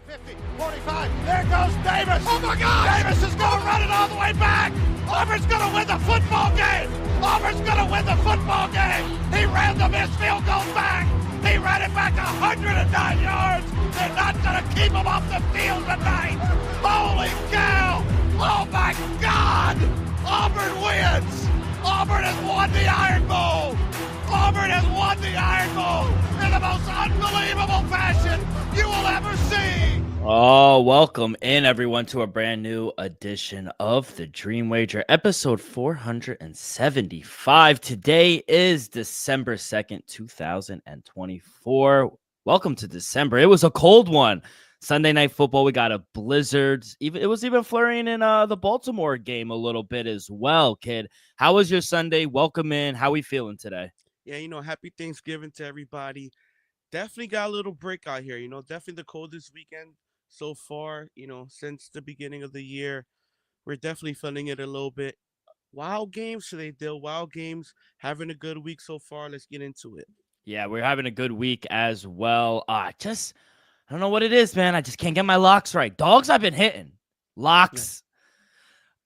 50, 45. There goes Davis. Oh, my God. Davis is going to run it all the way back. Auburn's going to win the football game. Auburn's going to win the football game. He ran the missed field goal back. He ran it back 109 yards. They're not going to keep him off the field tonight. Holy cow. Oh, my God. Auburn wins. Auburn has won the Iron Bowl. Auburn has won the Iron Bowl in the most unbelievable fashion you will ever see. Oh, welcome in everyone to a brand new edition of the Dream Wager, episode 475. Today is December 2nd, 2024. Welcome to December. It was a cold one. Sunday night football, we got a blizzard. It was even flurrying in the Baltimore game a little bit as well, kid. How was your Sunday? Welcome in. How we feeling today? Yeah, happy Thanksgiving to everybody. Definitely got a little break out here, definitely the coldest weekend so far, since the beginning of the year. We're definitely feeling it a little bit. Wild games today, Dill. Wild games. Having a good week so far. Let's get into it. Yeah, we're having a good week as well. I don't know what it is, man. I just can't get my locks right. Dogs I've been hitting. Locks.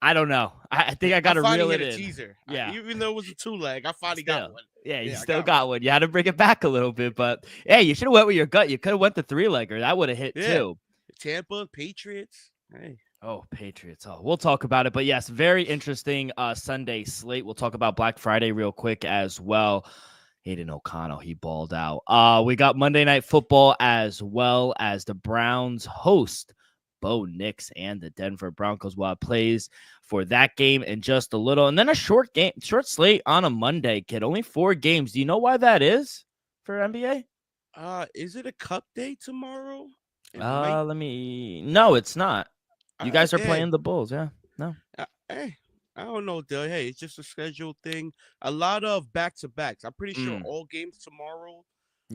I don't know. I think I got to reel it in. Teaser. Yeah. Even though it was a two-leg, I finally got one. Yeah, you still got one. You had to bring it back a little bit, but hey, you should have went with your gut. You could have went the three-legger. That would have hit too. Tampa, Patriots. Hey. Oh, Patriots. Oh, we'll talk about it. But yes, very interesting Sunday slate. We'll talk about Black Friday real quick as well. Aiden O'Connell, he balled out. We got Monday Night Football as well as the Browns host Bo Nix and the Denver Broncos while it plays for that game in just a little. And then a short slate on a Monday, kid. Only 4 games. Do you know why that is for NBA? Is it a cup day tomorrow? No, it's not. You guys are playing the Bulls, yeah. No. Hey, I don't know, Dale. Hey, it's just a scheduled thing. A lot of back-to-backs. I'm pretty sure all games tomorrow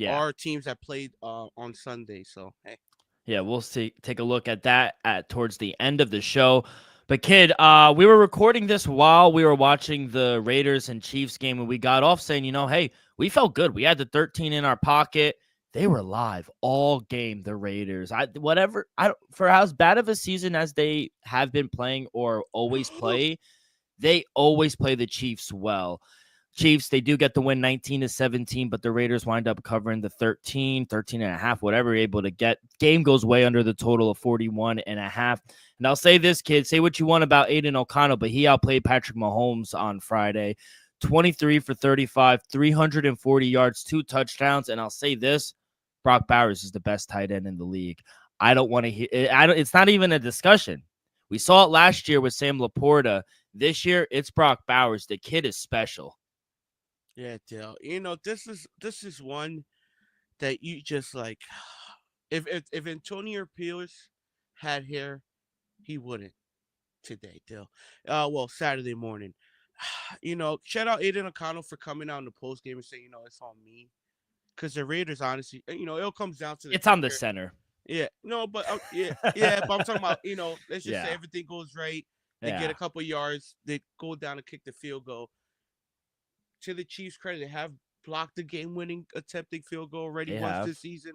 are teams that played on Sunday. So, hey. Yeah, we'll see. Take a look at that towards the end of the show. But, kid, we were recording this while we were watching the Raiders and Chiefs game, and we got off saying, hey, we felt good. We had the 13 in our pocket. They were live all game, the Raiders. For as bad of a season as they have been playing or always play, they always play the Chiefs well. Chiefs, they do get the win 19-17, but the Raiders wind up covering the 13 and a half, whatever you're able to get. Game goes way under the total of 41 and a half. And I'll say this, kid, say what you want about Aiden O'Connell, but he outplayed Patrick Mahomes on Friday. 23 for 35, 340 yards, 2 touchdowns. And I'll say this, Brock Bowers is the best tight end in the league. I don't want to hear it. It's not even a discussion. We saw it last year with Sam Laporta. This year, it's Brock Bowers. The kid is special. Yeah, Dale. This is one that you just like. If Antonio Pierce had hair, he wouldn't today, Dale. Saturday morning. Shout out Aiden O'Connell for coming out in the post game and saying, it's on me, because the Raiders, honestly, it all comes down to it's on the center. Yeah, no, but but I'm talking about, let's just say everything goes right. They get a couple yards, they go down and kick the field goal. To the Chiefs' credit, they have blocked the game-winning attempting field goal already once this season.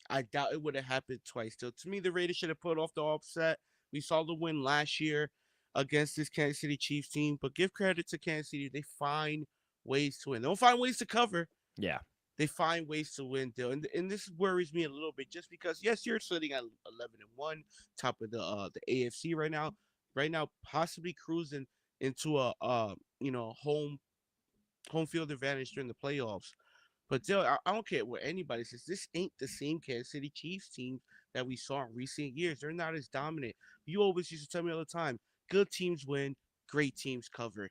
I doubt it would have happened twice. So to me, the Raiders should have put off the upset. We saw the win last year against this Kansas City Chiefs team, but give credit to Kansas City. They find ways to win. They don't find ways to cover. Yeah. They find ways to win, Dill. And this worries me a little bit just because, yes, you're sitting at 11-1, top of the AFC right now. Right now, possibly cruising into a home field advantage during the playoffs. But Dill, I don't care what anybody says. This ain't the same Kansas City Chiefs team that we saw in recent years. They're not as dominant. You always used to tell me all the time, good teams win, great teams cover.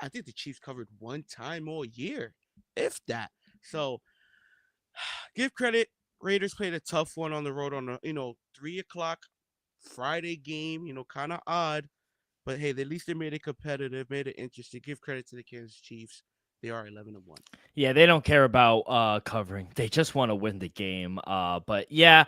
I think the Chiefs covered one time all year, if that. So, give credit. Raiders played a tough one on the road on a 3:00 Friday game. Kind of odd, but hey, at least they made it competitive, made it interesting. Give credit to the Kansas Chiefs. They are 11-1. Yeah, they don't care about covering. They just want to win the game. But yeah,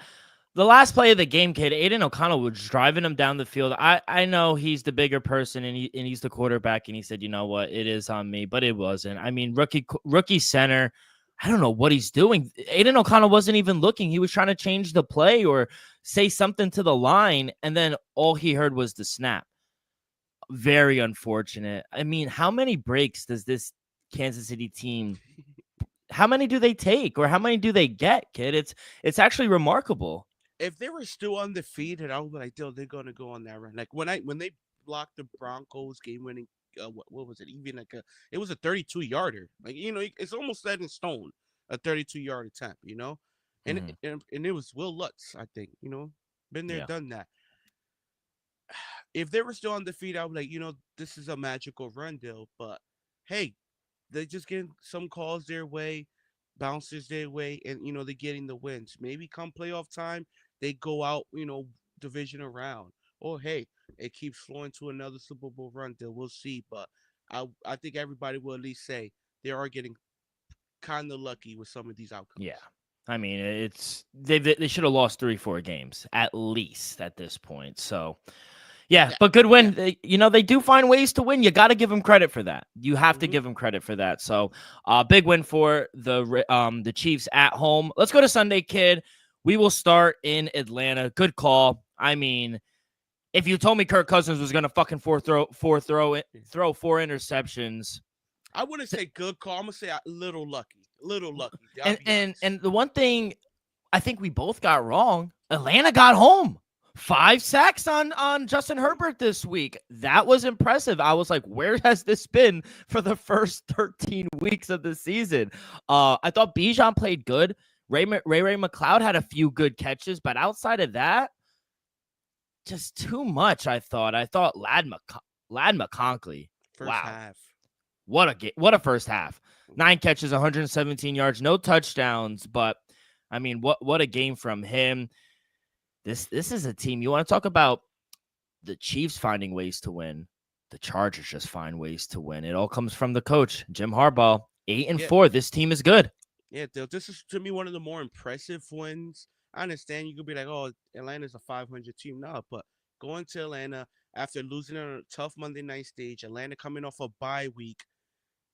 the last play of the game, kid, Aiden O'Connell was driving him down the field. I know he's the bigger person and he's the quarterback, and he said, you know what, it is on me, but it wasn't. I mean, rookie center. I don't know what he's doing. Aiden O'Connell wasn't even looking. He was trying to change the play or say something to the line, and then all he heard was the snap. Very unfortunate. I mean, how many breaks does this Kansas City team, how many do they take or how many do they get, kid? It's actually remarkable. If they were still undefeated, I would be like, "Yo, they're gonna go on that run." Like when they blocked the Broncos game winning, what was it? Even like it was a 32 yarder. Like it's almost set in stone, a 32-yard attempt. And, Mhm. and it was Will Lutz, I think. Been there, Yeah. done that. If they were still undefeated, I would be like, this is a magical run deal. But hey, they just getting some calls their way, bounces their way, and they're getting the wins. Maybe come playoff time, they go out, division round. Or hey, it keeps flowing to another Super Bowl run deal. We'll see. But I think everybody will at least say they are getting kind of lucky with some of these outcomes. Yeah. I mean, they should have lost 3-4 games at least at this point. So, yeah, Yeah. but good win. Yeah. They do find ways to win. You got to give them credit for that. You have to Mhm. give them credit for that. So, big win for the Chiefs at home. Let's go to Sunday, kid. We will start in Atlanta. Good call. I mean, if you told me Kirk Cousins was going to fucking throw 4 interceptions, I wouldn't say good call. I'm gonna say a little lucky. Little lucky. I'll and be and honest. and the one thing I think we both got wrong, Atlanta got home. 5 sacks on Justin Herbert this week. That was impressive. I was like, where has this been for the first 13 weeks of the season? I thought Bijan played good. Ray McLeod had a few good catches, but outside of that, just too much. I thought Lad McConkey. First Wow, half. what a first half. 9 catches, 117 yards, no touchdowns, but I mean, what a game from him. This is a team. You want to talk about the Chiefs finding ways to win. The Chargers just find ways to win. It all comes from the coach, Jim Harbaugh. 8-4. This team is good. Yeah, this is to me one of the more impressive wins. I understand you could be like, "Oh, Atlanta's a 500 team." No, but going to Atlanta after losing on a tough Monday night stage, Atlanta coming off a bye week,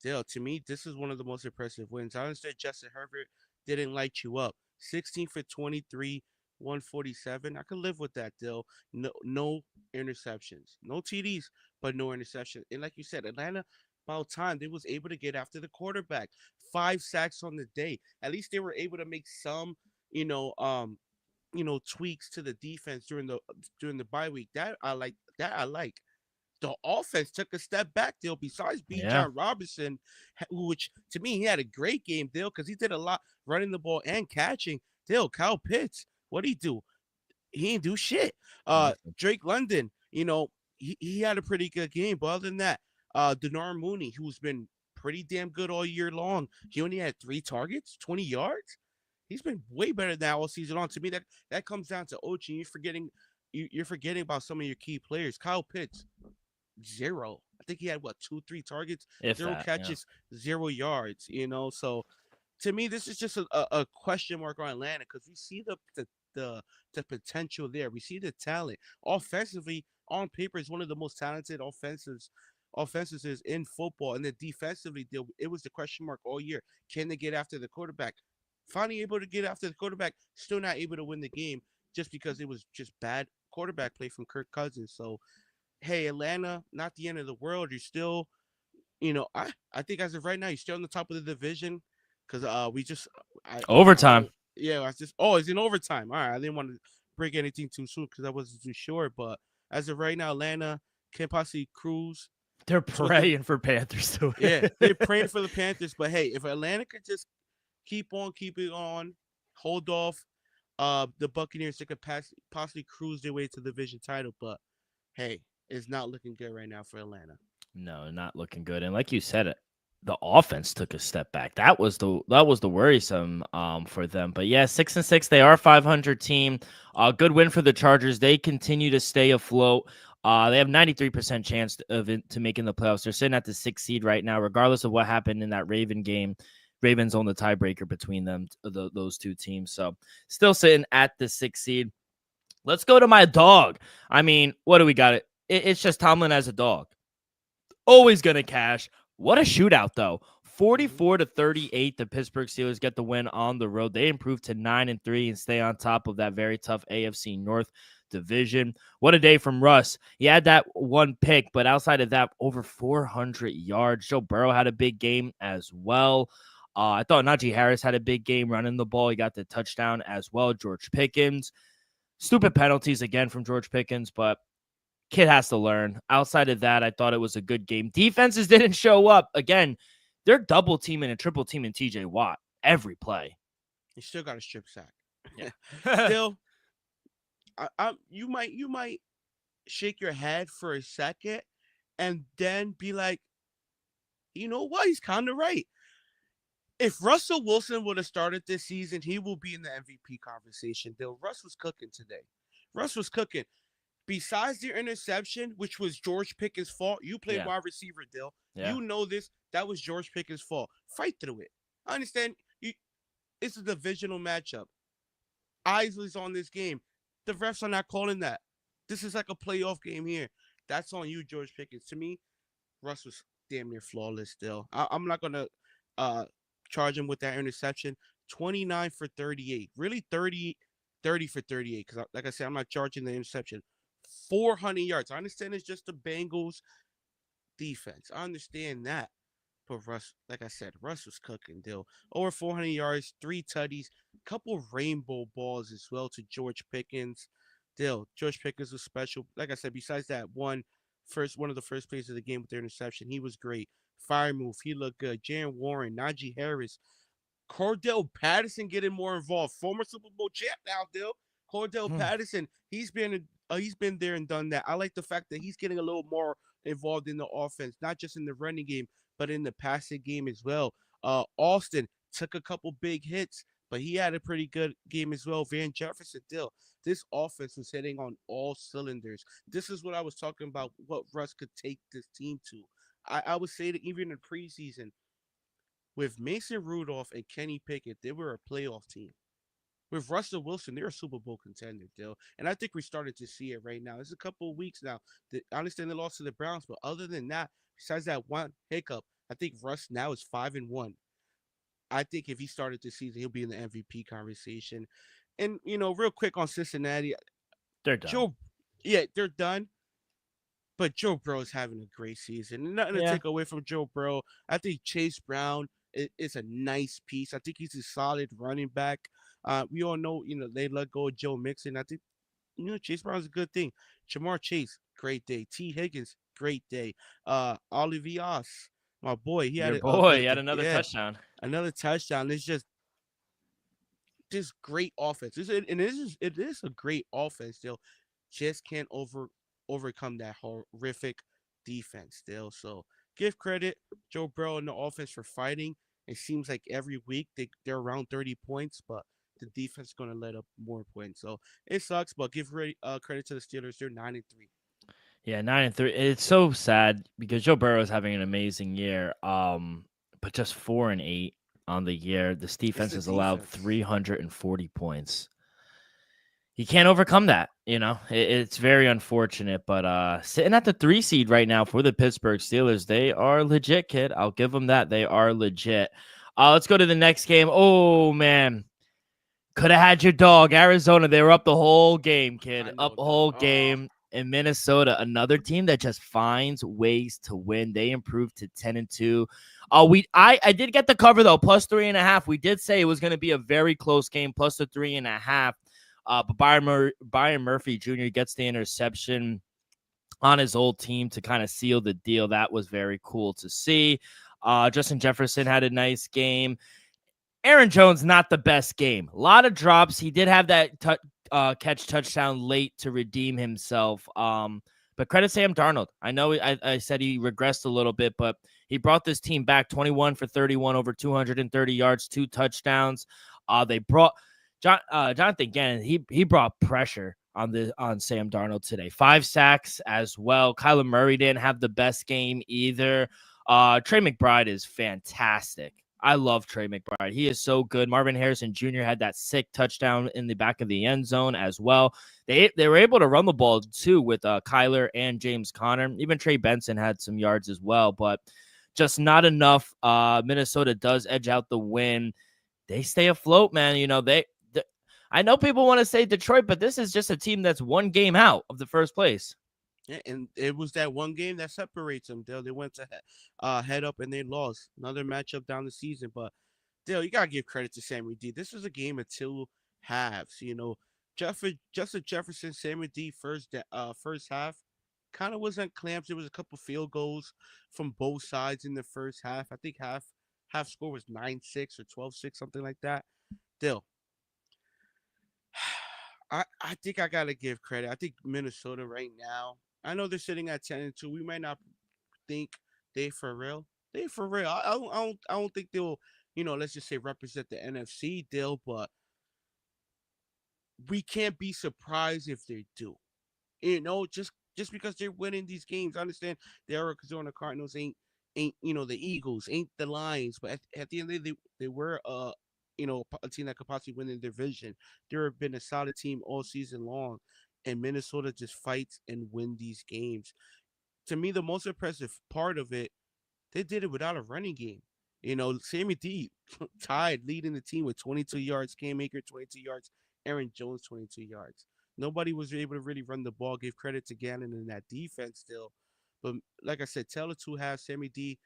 Dale, to me, this is one of the most impressive wins. I understand Justin Herbert didn't light you up. 16 for 23, 147. I could live with that, Dale. No interceptions. No TDs, but no interceptions. And like you said, Atlanta, about time they was able to get after the quarterback. 5 sacks on the day. At least they were able to make some, you know, um, tweaks to the defense during the bye week. That I like. The offense took a step back, Dale. Besides B. Yeah. John Robinson, which to me he had a great game, Dale, because he did a lot running the ball and catching. Dale, Kyle Pitts, what would he do? He didn't do shit. Nothing. Drake London, he had a pretty good game, but other than that, Denar Mooney, who's been pretty damn good all year long, he only had 3 targets, 20 yards. He's been way better than that all season long. To me, that comes down to Ochi. You're forgetting about some of your key players. Kyle Pitts, 0. I think he had 2, 3 targets, If 0 that, yeah. catches, 0 yards. So to me, this is just a question mark on Atlanta because we see the potential there. We see the talent. Offensively, on paper, is one of the most talented offenses is in football. And then defensively, it was the question mark all year. Can they get after the quarterback? Finally able to get after the quarterback, still not able to win the game just because it was just bad quarterback play from Kirk Cousins. So hey, Atlanta, not the end of the world. You're still, I think as of right now, you're still on the top of the division because we just Overtime. yeah, it's in overtime. All right, I didn't want to break anything too soon because I wasn't too sure, but as of right now, Atlanta can possibly cruise. They're to a div- praying for Panthers to win. Yeah, they're praying for the Panthers, but hey, if Atlanta could just keep it on, hold off, the Buccaneers, they could possibly cruise their way to the division title, but hey, it's not looking good right now for Atlanta. No, not looking good. And like you said, the offense took a step back. That was the worrisome for them. But yeah, 6-6. They are a 500 team. Good win for the Chargers. They continue to stay afloat. They have 93% chance to making the playoffs. They're sitting at the 6th seed right now, regardless of what happened in that Raven game. Ravens own the tiebreaker between them, those two teams. So still sitting at the 6th seed. Let's go to my dog. I mean, what do we got? It's just Tomlin as a dog. Always going to cash. What a shootout, though. 44-38, the Pittsburgh Steelers get the win on the road. They improve to 9-3 and stay on top of that very tough AFC North division. What a day from Russ. He had that one pick, but outside of that, over 400 yards. Joe Burrow had a big game as well. I thought Najee Harris had a big game running the ball. He got the touchdown as well. George Pickens. Stupid penalties again from George Pickens, but kid has to learn. Outside of that, I thought it was a good game. Defenses didn't show up. Again, they're double teaming and triple teaming TJ Watt every play. He still got a strip sack. Yeah. Still, you might shake your head for a second and then be like, you know what? He's kind of right. If Russell Wilson would have started this season, he will be in the MVP conversation. Though Russ was cooking today. Russ was cooking. Besides the interception, which was George Pickens' fault, you played wide receiver, Dill. Yeah. You know this. That was George Pickens' fault. Fight through it. I understand. It's a divisional matchup. Eyes was on this game. The refs are not calling that. This is like a playoff game here. That's on you, George Pickens. To me, Russ was damn near flawless still. I'm not going to charge him with that interception. 29 for 38. Really 30 for 38. Because, like I said, I'm not charging the interception. 400 yards. I understand it's just the Bengals defense. I understand that. But Russ, like I said, Russ was cooking, Dill. Over 400 yards, 3 tutties, couple rainbow balls as well to George Pickens. Dill, George Pickens was special. Like I said, besides that one of the first plays of the game with their interception, he was great. Fire move, he looked good. Jaren Warren, Najee Harris, Cordell Patterson getting more involved. Former Super Bowl champ now, Dill. Cordell Patterson, he's been there and done that. I like the fact that he's getting a little more involved in the offense, not just in the running game, but in the passing game as well. Austin took a couple big hits, but he had a pretty good game as well. Van Jefferson, Dill. This offense was hitting on all cylinders. This is what I was talking about, what Russ could take this team to. I would say that even in preseason, with Mason Rudolph and Kenny Pickett, they were a playoff team. With Russell Wilson, they're a Super Bowl contender, Dill. And I think we started to see it right now. It's a couple of weeks now. I understand they lost to the Browns, but other than that, besides that one hiccup, I think Russ now is 5-1. I think if he started this season, he'll be in the MVP conversation. And, real quick on Cincinnati. They're done. They're done. But Joe Burrow is having a great season. Nothing to take away from Joe Burrow. I think Chase Brown is a nice piece. I think he's a solid running back. We all know, they let go of Joe Mixon. I think, Chase Brown's a good thing. Jamar Chase, great day. T. Higgins, great day. Olivias, my boy, he had another touchdown. Another touchdown. It's just this great offense. It is a great offense still. Just can't overcome that horrific defense still. So give credit Joe Burrow and the offense for fighting. It seems like every week they're around 30 points, but the defense is going to let up more points. So it sucks, but give credit to the Steelers. They're 9-3. Yeah, 9-3. It's so sad because Joe Burrow is having an amazing year, but just 4-8 on the year. This defense has allowed 340 points. He can't overcome that, It's very unfortunate, but sitting at the 3 seed right now for the Pittsburgh Steelers, they are legit, kid. I'll give them that. They are legit. Let's go to the next game. Oh, man. Could have had your dog, Arizona. They were up the whole game, kid. Up the whole game. In Minnesota, another team that just finds ways to win. They improved to 10-2. I did get the cover, though, plus 3.5. We did say it was going to be a very close game, plus the 3.5. But Byron Murphy Jr. gets the interception on his old team to kind of seal the deal. That was very cool to see. Justin Jefferson had a nice game. Aaron Jones, not the best game. A lot of drops. He did have that catch touchdown late to redeem himself. But credit Sam Darnold. I know I said he regressed a little bit, but he brought this team back 21 for 31, over 230 yards, 2 touchdowns. They brought Jonathan Gannon. He brought pressure on Sam Darnold today. 5 sacks as well. Kyler Murray didn't have the best game either. Trey McBride is fantastic. I love Trey McBride. He is so good. Marvin Harrison Jr. had that sick touchdown in the back of the end zone as well. They were able to run the ball too with Kyler and James Conner. Even Trey Benson had some yards as well. But just not enough. Minnesota does edge out the win. They stay afloat, man. I know people want to say Detroit, but this is just a team that's one game out of the first place. Yeah, and it was that one game that separates them. They went to head up and they lost another matchup down the season. But Dale, you gotta give credit to Sammy D. This was a game of two halves. Justin Jefferson, Sammy D first half kind of wasn't clamps. There was a couple field goals from both sides in the first half. I think half score was 9-6 or 12-6, something like that. Dale, I think I gotta give credit. I think Minnesota right now. I know they're sitting at 10-2. We might not think they for real. They for real. I don't think they'll, let's just say represent the NFC deal, but we can't be surprised if they do. Just because they're winning these games. I understand the Arizona Cardinals ain't the Eagles, ain't the Lions, but at the end of the day, they were a team that could possibly win the division. There have been a solid team all season long, and Minnesota just fights and win these games. To me, the most impressive part of it, they did it without a running game. Sammy D tied leading the team with 22 yards, Cam Akers 22 yards, Aaron Jones 22 yards. Nobody was able to really run the ball. Give credit to Gannon and that defense still. But like I said, tell the two halves, Sammy D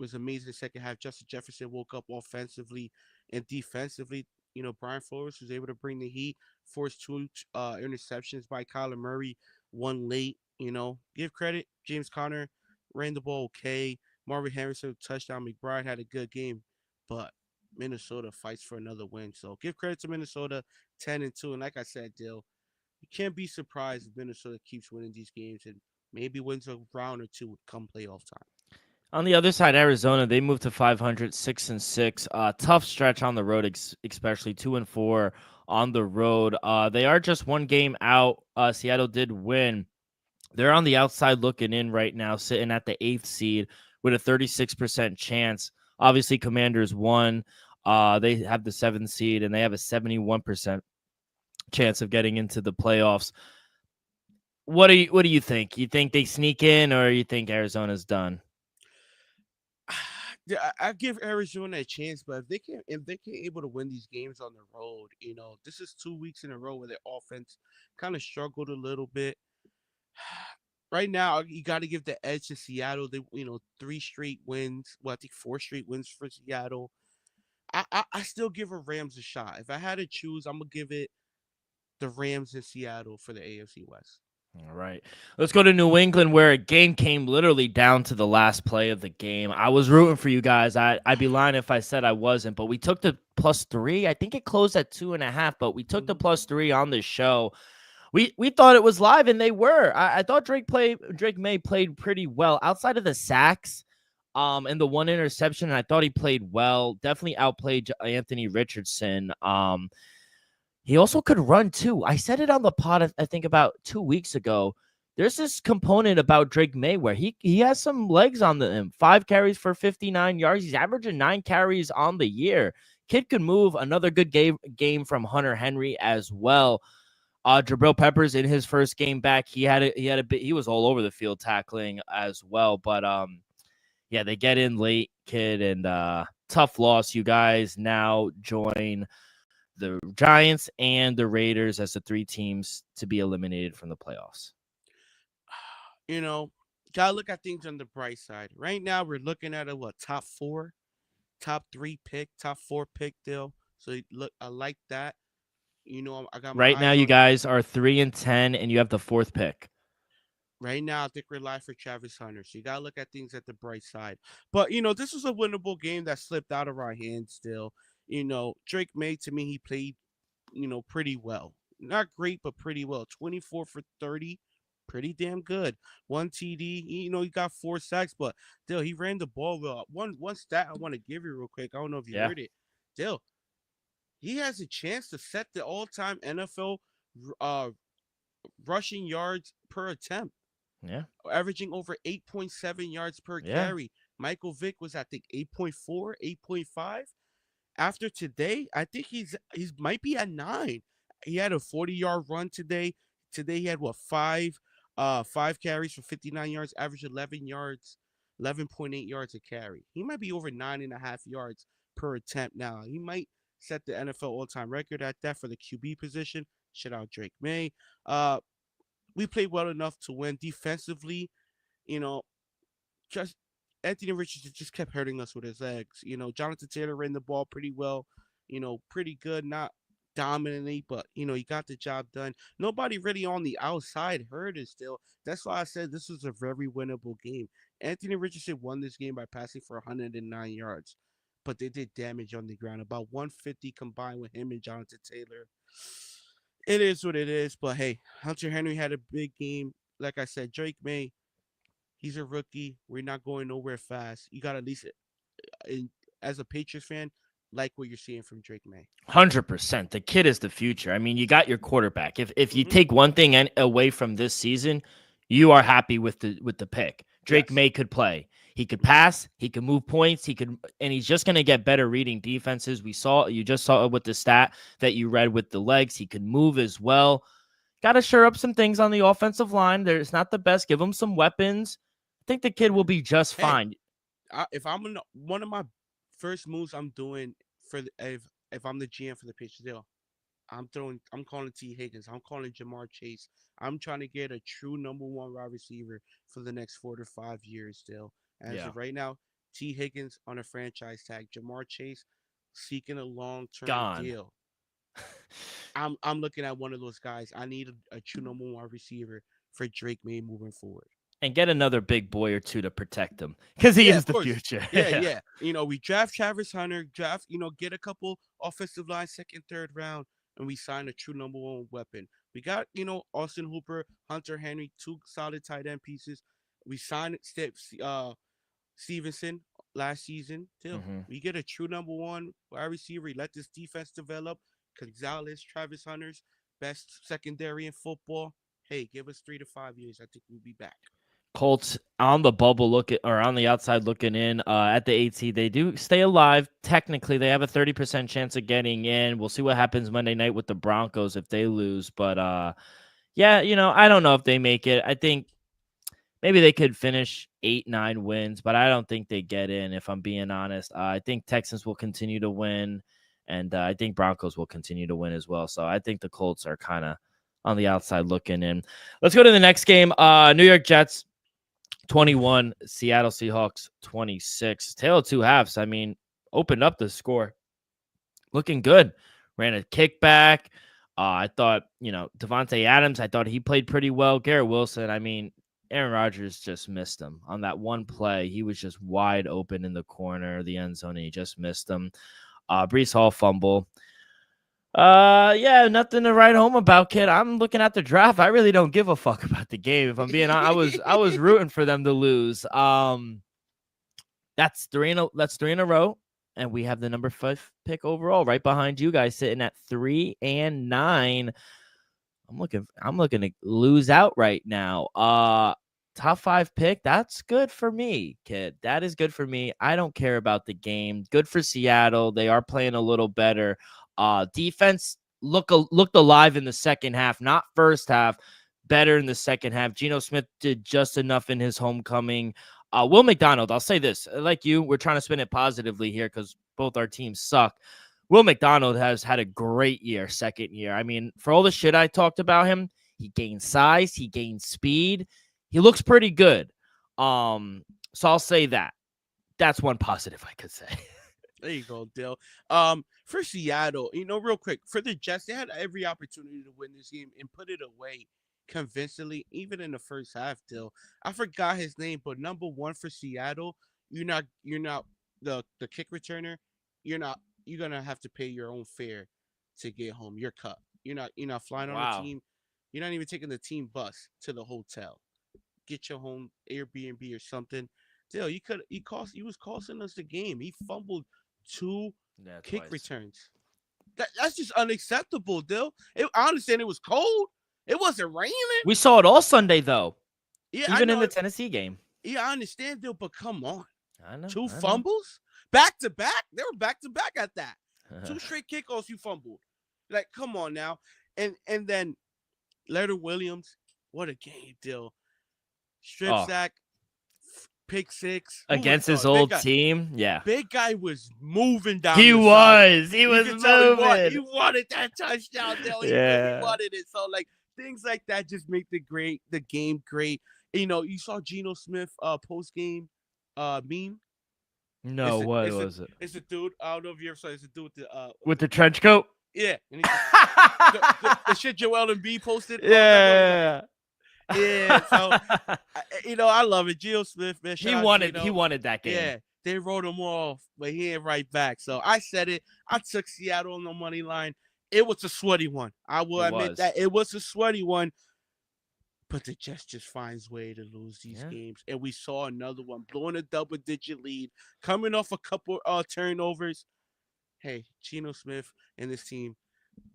was amazing second half. Justin Jefferson woke up offensively and defensively. Brian Flores was able to bring the heat, forced two interceptions by Kyler Murray, one late. Give credit. James Conner ran the ball okay. Marvin Harrison touchdown. McBride had a good game, but Minnesota fights for another win. So give credit to Minnesota, 10-2. And like I said, Dill, you can't be surprised if Minnesota keeps winning these games and maybe wins a round or two come playoff time. On the other side, Arizona, they moved to 500, 6-6. Tough stretch on the road, especially 2-4 on the road. They are just one game out. Seattle did win. They're on the outside looking in right now, sitting at the 8th seed with a 36% chance. Obviously, Commanders won. They have the 7th seed, and they have a 71% chance of getting into the playoffs. What do you think? You think they sneak in, or you think Arizona's done? Yeah, I give Arizona a chance, but if they can't able to win these games on the road, this is 2 weeks in a row where their offense kind of struggled a little bit. Right now, you got to give the edge to Seattle. They, 3 straight wins. Well, I think 4 straight wins for Seattle. I still give a Rams a shot. If I had to choose, I'm gonna give it the Rams in Seattle for the AFC West. All right. Let's go to New England, where a game came literally down to the last play of the game. I was rooting for you guys. I'd be lying if I said I wasn't, but we took the +3. I think it closed at 2.5, but we took the +3 on this show. We thought it was live, and they were. I thought Drake May played pretty well outside of the sacks, and the one interception. I thought he played well. Definitely outplayed Anthony Richardson. He also could run too. I said it on the pod, I think about 2 weeks ago. There's this component about Drake May where he has some legs on him. 5 carries for 59 yards. He's averaging 9 carries on the year. Kid could move. Another good game from Hunter Henry as well. Jabril Peppers in his first game back, he was all over the field tackling as well. But yeah, they get in late, Kid, and tough loss. You guys now join the Giants and the Raiders as the 3 teams to be eliminated from the playoffs. Gotta look at things on the bright side. Right now, we're looking at a top 4, top 3 pick, top 4 pick deal. So look, I like that. I got my right now. You guys are 3-10, and you have the 4th pick. Right now, I think we're live for Travis Hunter. So you gotta look at things at the bright side. But this was a winnable game that slipped out of our hands. Still, Drake May, to me, he played, pretty well. Not great, but pretty well. 24 for 30, pretty damn good. 1 TD. He got 4 sacks, but still, he ran the ball well. One stat I want to give you real quick. I don't know if you heard it. Still, he has a chance to set the all-time NFL rushing yards per attempt. Yeah. Averaging over 8.7 yards per carry. Michael Vick was, I think, 8.4, 8.5. After today, I think he's might be at 9. He had a 40-yard run today. Today he had 5 carries for 59 yards, average 11 yards 11.8 yards a carry. He might be over 9.5 yards per attempt now. He might set the NFL all-time record at that for the QB position. Shout out Drake May. Uh, we played well enough to win defensively. You know, just Anthony Richardson just kept hurting us with his legs. Jonathan Taylor ran the ball pretty well. Pretty good, not dominantly, but he got the job done. Nobody really on the outside hurt us still. That's why I said this was a very winnable game. Anthony Richardson won this game by passing for 109 yards, but they did damage on the ground. About 150 combined with him and Jonathan Taylor. It is what it is, but hey, Hunter Henry had a big game. Like I said, Drake May, he's a rookie. We're not going nowhere fast. You got to at least, as a Patriots fan, like what you're seeing from Drake May. 100%. The kid is the future. I mean, you got your quarterback. If you Mhm. take one thing away from this season, you are happy with the pick. Drake Yes. May could play. He could pass. He could move points. And he's just going to get better reading defenses. You just saw it with the stat that you read with the legs. He could move as well. Got to shore up some things on the offensive line. There's not the best. Give him some weapons. I think the kid will be just Hey, fine. if one of my first moves I'm doing if I'm the GM for the Patriots deal, I'm calling T Higgins. I'm calling Jamar Chase. I'm trying to get a true number one wide receiver for the next 4 to 5 years still. As Yeah. of right now, T Higgins on a franchise tag. Jamar Chase seeking a long-term Gone. deal. I'm looking at one of those guys. I need a true number one wide receiver for Drake May moving forward. And get another big boy or two to protect him because he Yeah, is of the course. future. Yeah. We draft Travis Hunter, get a couple offensive line second, third round, and we sign a true number one weapon. We got, Austin Hooper, Hunter Henry, two solid tight end pieces. We signed Stevenson last season. Still, Mhm. we get a true number one wide receiver. We let this defense develop. Gonzalez, Travis Hunter's best secondary in football. Hey, give us 3 to 5 years. I think we'll be back. Colts on the bubble or on the outside looking in at the 8 seed. They do stay alive. Technically, they have a 30% chance of getting in. We'll see what happens Monday night with the Broncos if they lose. But yeah, I don't know if they make it. I think maybe they could finish 8-9 wins, but I don't think they get in, if I'm being honest. I think Texans will continue to win, and I think Broncos will continue to win as well. So I think the Colts are kind of on the outside looking in. Let's go to the next game. New York Jets 21, Seattle Seahawks 26. Tale of two halves. I mean, opened up the score. Looking good. Ran a kickback. I thought, Devontae Adams, I thought he played pretty well. Garrett Wilson, I mean, Aaron Rodgers just missed him on that one play. He was just wide open in the corner of the end zone, and he just missed him. Brees Hall fumble. Yeah, nothing to write home about, kid. I'm looking at the draft. I really don't give a fuck about the game. If I'm being honest, I was rooting for them to lose. That's three in a row, and we have the number 5 pick overall, right behind you guys, sitting at 3 and 9. I'm looking to lose out right now. Top 5 pick. That's good for me, kid. That is good for me. I don't care about the game. Good for Seattle. They are playing a little better. Defense looked alive in the second half, not first half. Better in the second half. Geno Smith did just enough in his homecoming. Will McDonald, I'll say this. Like you, we're trying to spin it positively here because both our teams suck. Will McDonald has had a great year, second year. I mean, for all the shit I talked about him, he gained size, he gained speed. He looks pretty good. So I'll say that. That's one positive I could say. There you go, Dill. For Seattle, real quick, for the Jets, they had every opportunity to win this game and put it away convincingly, even in the first half, Dill. I forgot his name, but number one for Seattle, you're not the kick returner. You're gonna have to pay your own fare to get home. You're cut. You're not flying on a Wow. team. You're not even taking the team bus to the hotel. Get your home Airbnb or something. Dill, he was costing us the game. He fumbled 2 Yeah, kick twice. returns. That's just unacceptable, Dill. I understand it was cold. It wasn't raining. We saw it all Sunday, though. Yeah, I Even in know. the Tennessee game. Yeah, I understand, Dill, but come on. I know. 2 fumbles? Back to back? They were back to back at that. 2 straight kickoffs you fumbled. Like, come on now. And then Leonard Williams, what a game, Dill. Strip sack, pick six Who against was, his old guy, team. Yeah, big guy was moving down. he the side. was. He You was could tell moving. he wanted that touchdown. He really Yeah. wanted it. So like things like that just make the game great. You saw Geno Smith post game meme. No, what was it? It's a dude. I don't know if you ever saw. It's a dude With the trench coat? yeah. And he the shit Joel Embiid posted. Yeah. Yeah. So I love it. Geno Smith, man. he Shout out wanted Geno. that game. Yeah, they wrote him off, but he ain't right back. So I said it. I took Seattle on the money line. It was a sweaty one. I will admit that it was a sweaty one. But the Jets just finds way to lose these games, and we saw another one blowing a double-digit lead, coming off a couple turnovers. Hey, Geno Smith and this team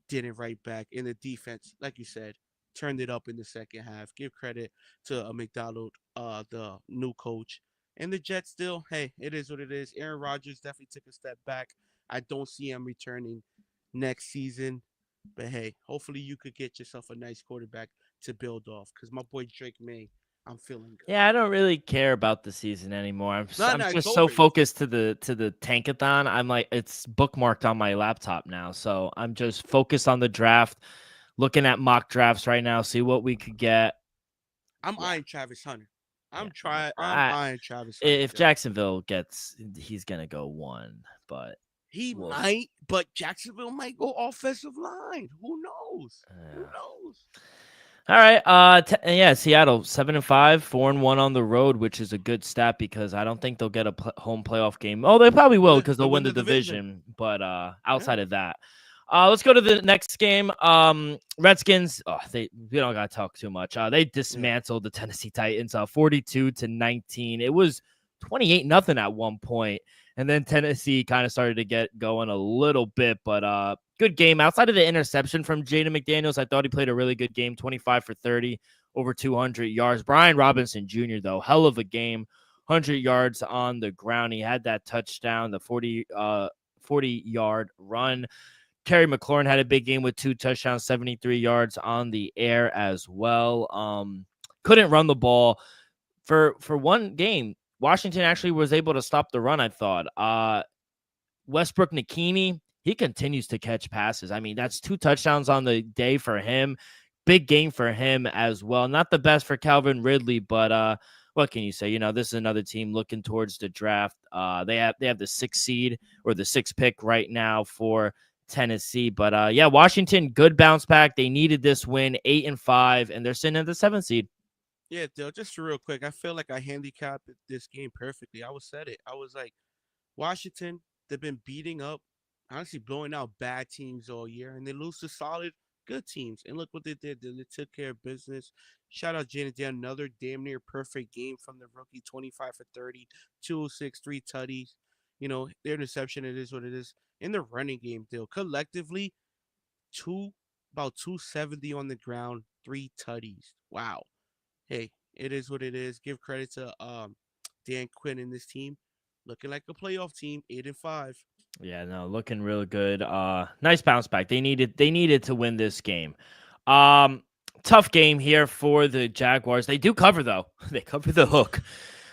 did it right back, in the defense, like you said, turned it up in the second half. Give credit to McDonald, the new coach. And the Jets still, hey, it is what it is. Aaron Rodgers definitely took a step back. I don't see him returning next season. But hey, hopefully you could get yourself a nice quarterback to build off. Because my boy Drake May, I'm feeling good. Yeah, I don't really care about the season anymore. I'm just so over. focused to the tankathon. I'm like, it's bookmarked on my laptop now. So I'm just focused on the draft, looking at mock drafts right now, see what we could get. I'm eyeing Travis Hunter. I'm eyeing Travis Hunter. If Jacksonville gets, he's gonna go one, but he might. But Jacksonville might go offensive line. Who knows? Who knows? All right. Seattle 7-5, 4-1 on the road, which is a good stat because I don't think they'll get a home playoff game. Oh, they probably will because they'll win the division. But outside of that, let's go to the next game. Redskins. We don't gotta talk too much. They dismantled the Tennessee Titans, 42-19. It was 28-0 at one point, and then Tennessee kind of started to get going a little bit, but good game. Outside of the interception from Jaden McDaniels, I thought he played a really good game, 25 for 30, over 200 yards. Brian Robinson Jr., though, hell of a game, 100 yards on the ground. He had that touchdown, the 40-yard run. Terry McLaurin had a big game with 2 touchdowns, 73 yards on the air as well. Couldn't run the ball. For one game, Washington actually was able to stop the run, I thought. Westbrook Nakini, he continues to catch passes. I mean, that's 2 touchdowns on the day for him. Big game for him as well. Not the best for Calvin Ridley, but what can you say? This is another team looking towards the draft. They have the 6th seed or the 6th pick right now for Tennessee. But Washington, good bounce back. They needed this win, 8-5, and they're sitting at the 7th seed. Yeah, Dale, just real quick, I feel like I handicapped this game perfectly. I said it. I was like, Washington, they've been beating up, honestly blowing out bad teams all year, and they lose to solid, good teams. And look what they did. They took care of business. Shout out Janet Dan, another damn near perfect game from the rookie, 25 for 30, 206, 3 tutties. Their interception, it is what it is. In the running game, Dale, collectively, about 270 on the ground, 3 tutties. Wow. Hey, it is what it is. Give credit to Dan Quinn and this team. Looking like a playoff team, 8-5. Yeah, no, looking real good. Nice bounce back. They needed to win this game. Tough game here for the Jaguars. They do cover though. They cover the hook.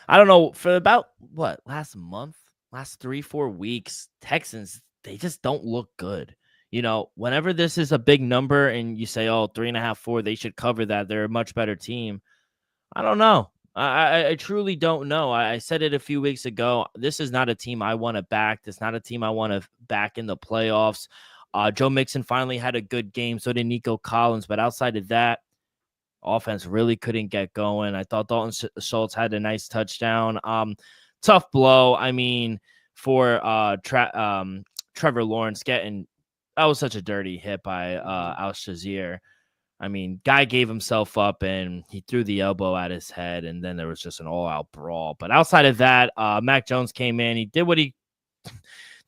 I don't know, for about last 3-4 weeks, Texans, they just don't look good. Whenever this is a big number and you say, 3.5, 4, they should cover that. They're a much better team. I don't know. I truly don't know. I said it a few weeks ago. This is not a team I want to back. This is not a team I want to back in the playoffs. Joe Mixon finally had a good game. So did Nico Collins. But outside of that, offense really couldn't get going. I thought Dalton Schultz had a nice touchdown. Tough blow. I mean, for Trevor Lawrence that was such a dirty hit by Al-Shazier. I mean, guy gave himself up and he threw the elbow at his head, and then there was just an all-out brawl. But outside of that, Mac Jones came in. He did what he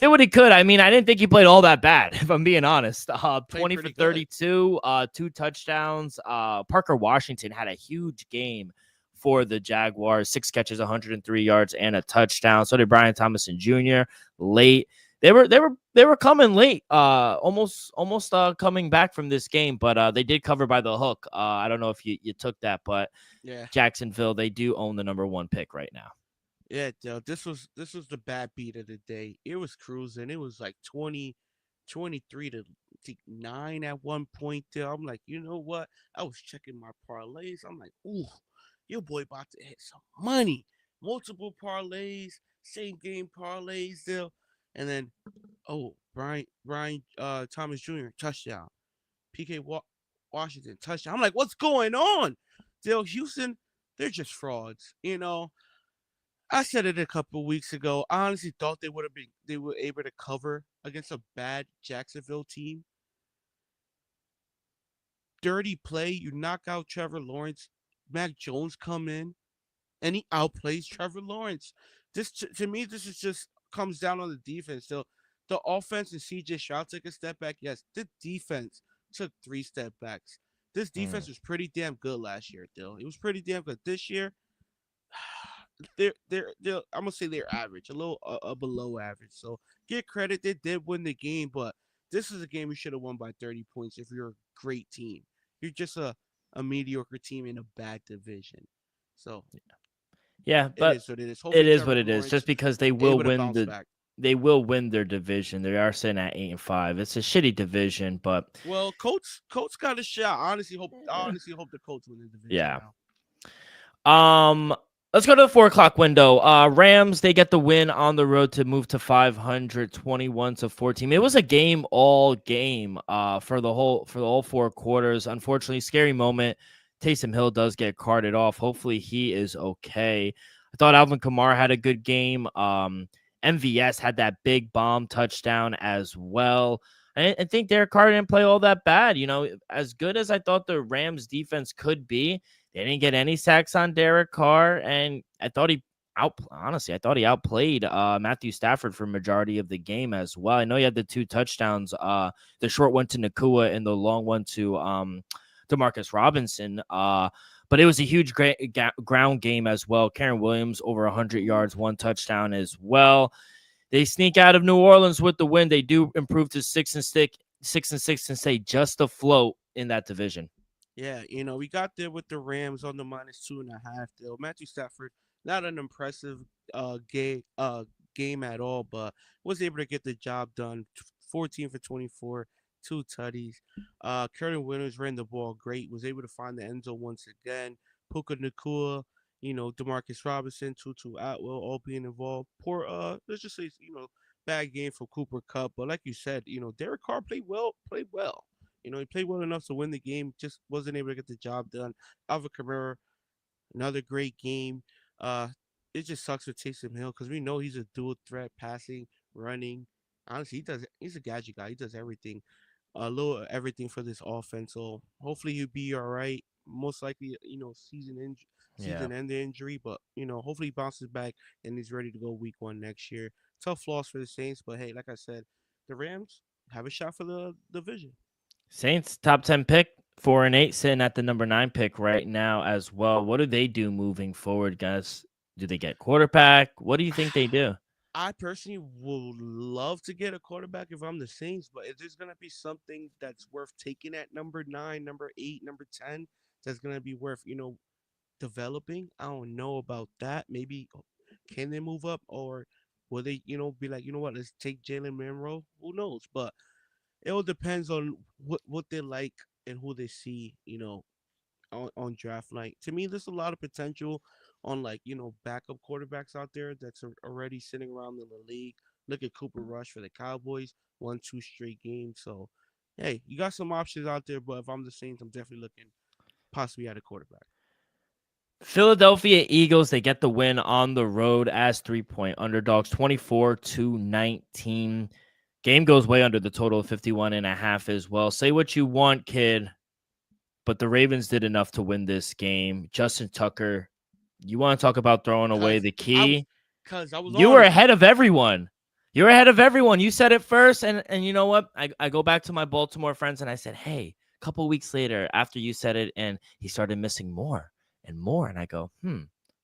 could. I mean, I didn't think he played all that bad, if I'm being honest. 20 for 32, 2 touchdowns. Parker Washington had a huge game for the Jaguars, 6 catches, 103 yards, and a touchdown. So did Brian Thomason Jr. late. They were coming late, almost coming back from this game, but they did cover by the hook. I don't know if you took that, but yeah, Jacksonville, they do own the number 1 pick right now. Yeah, Dale, this was the bad beat of the day. It was cruising. It was like 23 to 9 at one point there. I'm like, you know what? I was checking my parlays. I'm like, ooh, your boy about to hit some money. Multiple parlays, same game parlays there. And then, oh, Brian Thomas Jr. touchdown. PK Washington touchdown. I'm like, what's going on? Dale Houston, they're just frauds. I said it a couple weeks ago. I honestly thought they were able to cover against a bad Jacksonville team. Dirty play, you knock out Trevor Lawrence. Mac Jones come in and he outplays Trevor Lawrence. This to me, this is just comes down on the defense. So the offense and CJ Stroud took a step back. Yes, the defense took 3 step backs. This defense was pretty damn good last year, Dill. It was pretty damn good. This year, they're I'm gonna say they're average, a little below average. So get credit, they did win the game, but this is a game you should have won by 30 points if you're a great team. You're just a mediocre team in a bad division. So Yeah, it but is what it is. it Hopefully is what Trevor it is. Lawrence Just because they will able to win bounce back. they will win their division. They are sitting at 8-5. It's a shitty division, but Well, Colts got a shot. I honestly hope the Colts win the division yeah. now. Let's go to the 4 o'clock window. Rams, they get the win on the road to move to 500, 21-14. It was a game all game for the whole 4 quarters. Unfortunately, scary moment. Taysom Hill does get carted off. Hopefully he is okay. I thought Alvin Kamara had a good game. MVS had that big bomb touchdown as well. I think Derek Carr didn't play all that bad. As good as I thought the Rams defense could be, they didn't get any sacks on Derek Carr, and I thought he outplayed Matthew Stafford for majority of the game as well. I know he had the 2 touchdowns, the short one to Nakua and the long one to Demarcus Robinson. But it was a huge ground game as well. Karen Williams over 100 yards, 1 touchdown as well. They sneak out of New Orleans with the win. They do improve to 6-6 and stay just afloat in that division. Yeah, we got there with the Rams on the -2.5. Though Matthew Stafford, not an impressive game at all, but was able to get the job done. 14 for 24, 2 tutties. Curtin Williams ran the ball great. Was able to find the end zone once again. Puka Nakua, Demarcus Robinson, Tutu Atwell, all being involved. Poor, let's just say, bad game for Cooper Kupp. But like you said, Derek Carr played well. He played well enough to win the game, just wasn't able to get the job done. Alvin Kamara, another great game. Uh, it just sucks for Taysom Hill because we know he's a dual threat, passing, running. Honestly, he's a gadget guy. He does everything, a little everything for this offense. So hopefully he'll be all right. Most likely, Yeah. season end injury, but hopefully he bounces back and he's ready to go week 1 next year. Tough loss for the Saints, but hey, like I said, the Rams have a shot for the division. Saints top 10 pick, 4-8, sitting at the number 9 pick right now as well. What do they do moving forward, guys? Do they get quarterback? What do you think they do? I personally would love to get a quarterback if I'm the Saints, but if there's gonna be something that's worth taking at number 9, number 8, number 10, that's gonna be worth developing. I don't know about that. Maybe can they move up, or will they be like, what, let's take Jalen Monroe? Who knows? But it all depends on what they like and who they see, on draft night. To me, there's a lot of potential on backup quarterbacks out there that's already sitting around in the league. Look at Cooper Rush for the Cowboys, won 2 straight games. So, hey, you got some options out there. But if I'm the Saints, I'm definitely looking possibly at a quarterback. Philadelphia Eagles, they get the win on the road as 3-point underdogs, 24-19. Game goes way under the total of 51.5 as well. Say what you want, kid, but the Ravens did enough to win this game. Justin Tucker, you want to talk about throwing away the key? You were ahead of everyone. You're ahead of everyone. You said it first, and you know what? I go back to my Baltimore friends, and I said, hey, a couple weeks later, after you said it, and he started missing more and more, and I go,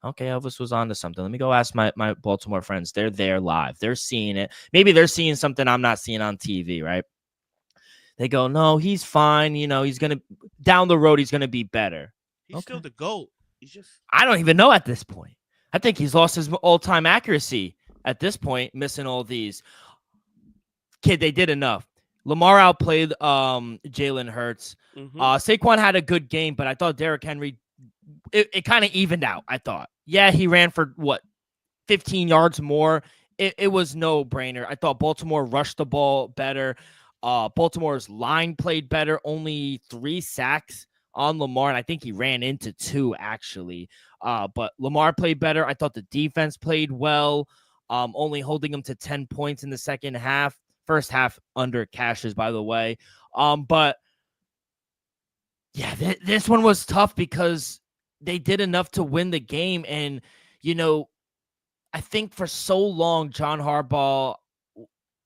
okay, Elvis was on to something. Let me go ask my Baltimore friends. They're there live. They're seeing it. Maybe they're seeing something I'm not seeing on TV, right? They go, no, he's fine. He's going to, down the road, he's going to be better. He's still the GOAT. I don't even know at this point. I think he's lost his all-time accuracy at this point, missing all these. Kid, they did enough. Lamar outplayed Jalen Hurts. Saquon had a good game, but I thought Derrick Henry, it kind of evened out, I thought. Yeah, he ran for, 15 yards more. It was no brainer. I thought Baltimore rushed the ball better. Baltimore's line played better. Only 3 sacks on Lamar, and I think he ran into 2 actually. But Lamar played better. I thought the defense played well. Only holding him to 10 points in the second half. First half under cashes, by the way. But yeah, this one was tough because they did enough to win the game, and I think for so long, John Harbaugh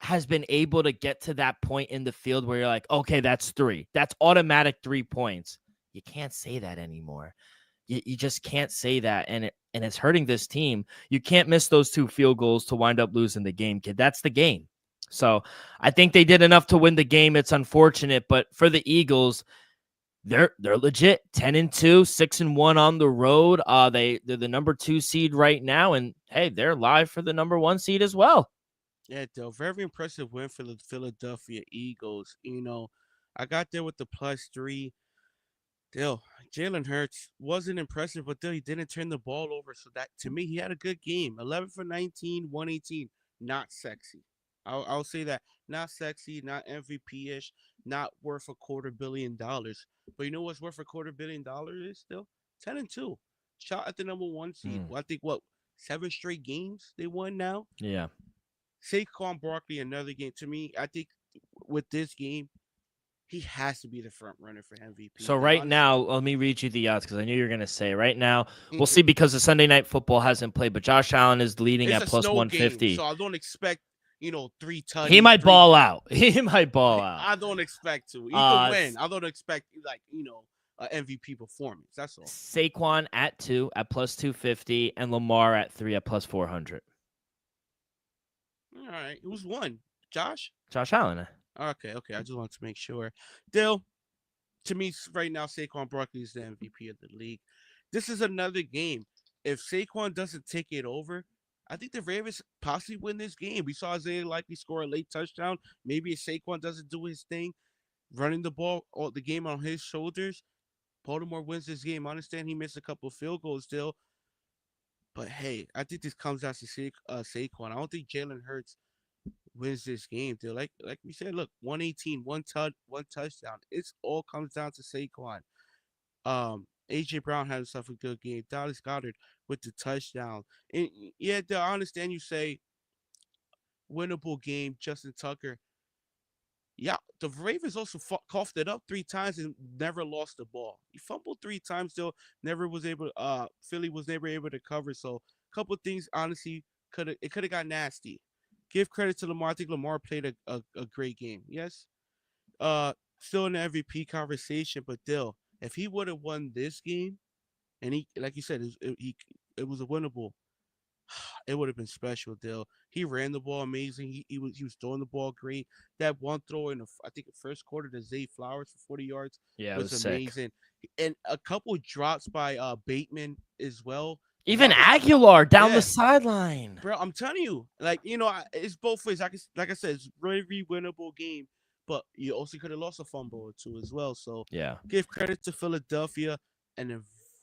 has been able to get to that point in the field where you're like, okay, that's 3. That's automatic 3 points. You can't say that anymore. You just can't say that, and it's hurting this team. You can't miss those 2 field goals to wind up losing the game, kid. That's the game. So I think they did enough to win the game. It's unfortunate, but for the Eagles, they're legit 10-2, 6-1 on the road. They're the number 2 seed right now, and hey, they're live for the number 1 seed as well. Yeah, Dale, very impressive win for the Philadelphia Eagles. I got there with the +3. Dale, Jalen Hurts wasn't impressive, but Dale, he didn't turn the ball over. So that, to me, he had a good game. 11 for 19, 118. Not sexy. I'll say that. Not sexy, not MVP-ish, not worth $250 million. But you know what's worth $250 is still? 10-2. Shot at the number 1 seed. Well, I think, 7 straight games they won now? Yeah. Saquon Barkley, another game. To me, I think with this game, he has to be the front runner for MVP. So right now, let me read you the odds because I knew you were going to say right now. We'll see because the Sunday Night Football hasn't played, but Josh Allen is leading at plus 150. Game, so I don't expect 3 touchdowns. He might ball out. He might ball out. I don't expect to. He can win. I don't expect an MVP performance. That's all. Saquon at 2 at plus 250 and Lamar at 3 at plus 400. All right. Who's won? Josh Allen. Okay. I just wanted to make sure. Dill, to me, right now, Saquon Barkley is the MVP of the league. This is another game. If Saquon doesn't take it over, I think the Ravens possibly win this game. We saw Isaiah likely score a late touchdown. Maybe if Saquon doesn't do his thing, running the ball, or the game on his shoulders, Baltimore wins this game. I understand he missed a couple of field goals still. But, hey, I think this comes down to Saquon. I don't think Jalen Hurts wins this game, dude. Like we said, look, 118, one touchdown. It's all comes down to Saquon. AJ Brown had himself a good game. Dallas Goedert with the touchdown. And yeah, I understand you say winnable game, Justin Tucker. Yeah, the Ravens also coughed it up 3 times and never lost the ball. He fumbled 3 times, still never was able. Philly was never able to cover. So a couple things, honestly, could have got nasty. Give credit to Lamar. I think Lamar played a great game. Yes. Still in the MVP conversation, but Dill, if he would have won this game, and he, like you said, it was a winnable. It would have been special, Dill. He ran the ball amazing. He was throwing the ball great. That one throw in I think the first quarter to Zay Flowers for 40 yards was amazing. Sick. And a couple drops by Bateman as well. Even Aguilar down the sideline. Bro, I'm telling you, it's both ways. Like I said, it's a very winnable game, but you also could have lost a fumble or 2 as well. So yeah, give credit to Philadelphia and a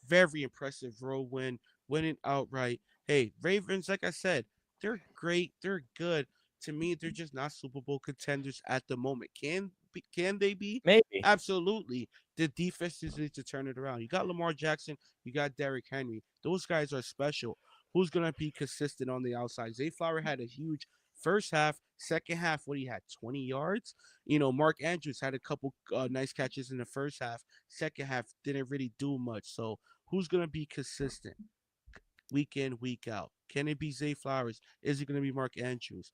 very impressive road win, winning outright. Hey, Ravens, like I said, they're great. They're good. To me, they're just not Super Bowl contenders at the moment. Can they be? Maybe. Absolutely. The defenses need to turn it around. You got Lamar Jackson. You got Derrick Henry. Those guys are special. Who's going to be consistent on the outside? Zay Flower had a huge first half. Second half, what he had, 20 yards? Mark Andrews had a couple nice catches in the first half. Second half, didn't really do much. So who's going to be consistent week in, week out? Can it be Zay Flowers? Is it going to be Mark Andrews?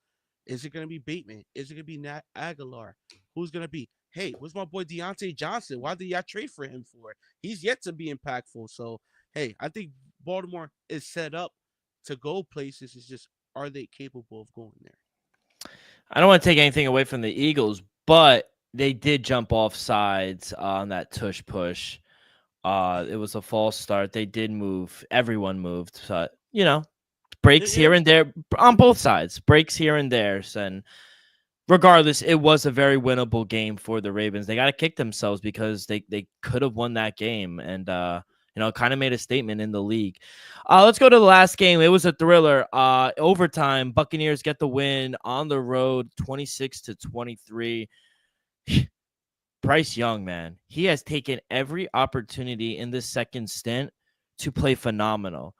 Is it going to be Bateman? Is it going to be Aguilar? Who's going to be? Hey, where's my boy Deontay Johnson? Why did y'all trade for him for? He's yet to be impactful. So, hey, I think Baltimore is set up to go places. It's just, are they capable of going there? I don't want to take anything away from the Eagles, but they did jump off sides on that tush push. It was a false start. They did move. Everyone moved. So you know, breaks It here and there on both sides, breaks here and there. And regardless, it was a very winnable game for the Ravens. They got to kick themselves because they could have won that game and kind of made a statement in the league. Let's go to the last game. It was a thriller. Overtime. Buccaneers get the win on the road, 26-23. Bryce Young, man, he has taken every opportunity in this second stint to play phenomenal.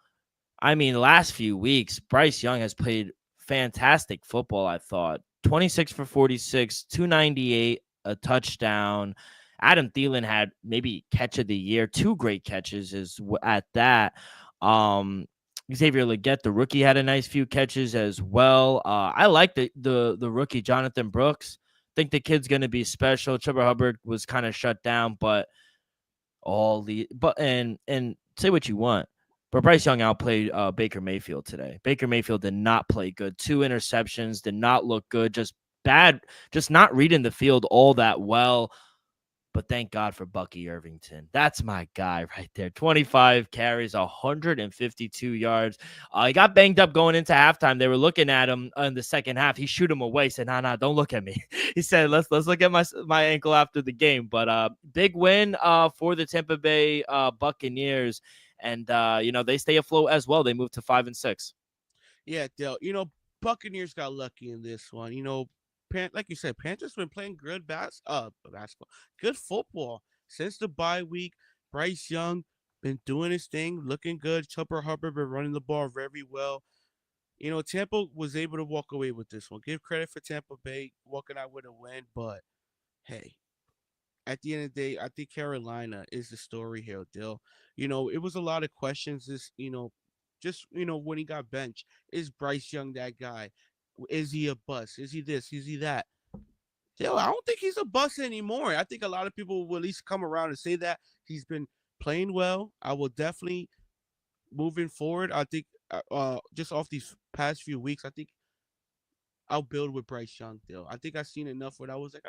I mean, last few weeks, Bryce Young has played fantastic football, I thought. 26 for 46, 298, a touchdown. Adam Thielen had maybe catch of the year, two great catches is at that. Xavier Legette, the rookie, had a nice few catches as well. I like the rookie, Jonathan Brooks. Think the kid's going to be special. Trevor Hubbard was kind of shut down, but and say what you want, but Bryce Young outplayed Baker Mayfield today. Baker Mayfield did not play good. 2 interceptions, did not look good. Just bad, just not reading the field all that well. But thank God for Bucky Irvington. That's my guy right there. 25 carries, 152 yards. He got banged up going into halftime. They were looking at him in the second half. He shoot him away. Said, "Nah, don't look at me." He said, "Let's look at my ankle after the game." But big win for the Tampa Bay Buccaneers, and they stay afloat as well. They move to 5-6. Yeah, Dale. Buccaneers got lucky in this one. Like you said, Panthers been playing good basketball, good football since the bye week. Bryce Young been doing his thing, looking good. Chopper Hubbard been running the ball very well. Tampa was able to walk away with this one. Give credit for Tampa Bay walking out with a win, but hey, at the end of the day, I think Carolina is the story here, Dill. It was a lot of questions. When he got benched, is Bryce Young that guy? Is he a bust? Is he this? Is he that? Dill, I don't think he's a bust anymore. I think a lot of people will at least come around and say that he's been playing well. I will definitely moving forward. I think just off these past few weeks, I think I'll build with Bryce Young, though. I think I've seen enough where I was like,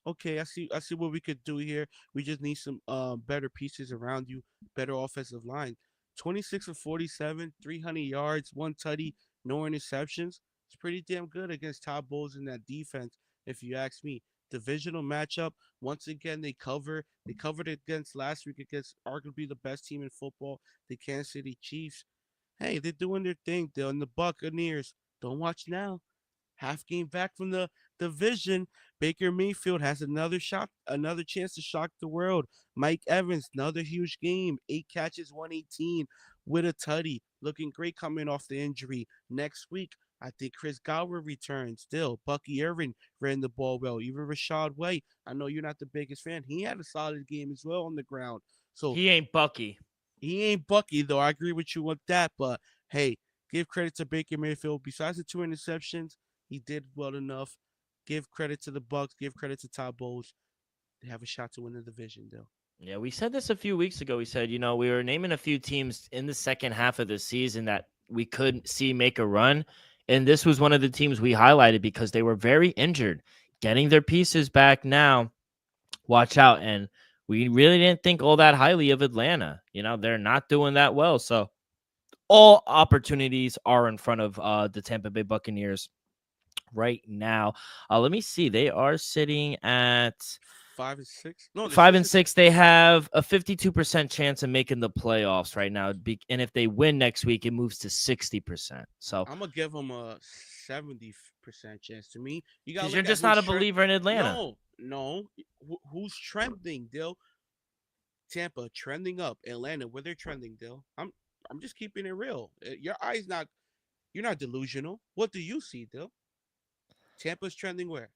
okay, I see what we could do here. We just need some better pieces around you, better offensive line. 26 of 47, 300 yards, one tutty, no interceptions. It's pretty damn good against Todd Bowles in that defense, if you ask me. Divisional matchup. Once again, they cover. They covered against last week against arguably the best team in football, the Kansas City Chiefs. Hey, they're doing their thing. They're in the Buccaneers. Don't watch now. Half game back from the division. Baker Mayfield has another chance to shock the world. Mike Evans, another huge game. 8 catches, 118 with a tutty. Looking great coming off the injury. Next week, I think Chris Godwin returns. Still, Bucky Irvin ran the ball well. Even Rashad White, I know you're not the biggest fan. He had a solid game as well on the ground. So He ain't Bucky. he ain't Bucky, though. I agree with you with that. But hey, give credit to Baker Mayfield. Besides the 2 interceptions, he did well enough. Give credit to the Bucks. Give credit to Todd Bowles. They have a shot to win the division, though. Yeah, we said this a few weeks ago. We said, we were naming a few teams in the second half of the season that we could see make a run. And this was one of the teams we highlighted because they were very injured. Getting their pieces back now, watch out. And we really didn't think all that highly of Atlanta. They're not doing that well. So all opportunities are in front of the Tampa Bay Buccaneers right now. Let me see. They are sitting at 5-6. No, 5-6. They have a 52% chance of making the playoffs right now. And if they win next week, it moves to 60%. So I'm gonna give them a 70% chance. To me, you gotta because you're look at just not a who's believer in Atlanta. No. Who's trending, Dill? Tampa trending up. Atlanta, where they're trending, Dill. I'm just keeping it real. You're not delusional. What do you see, Dill? Tampa's trending where?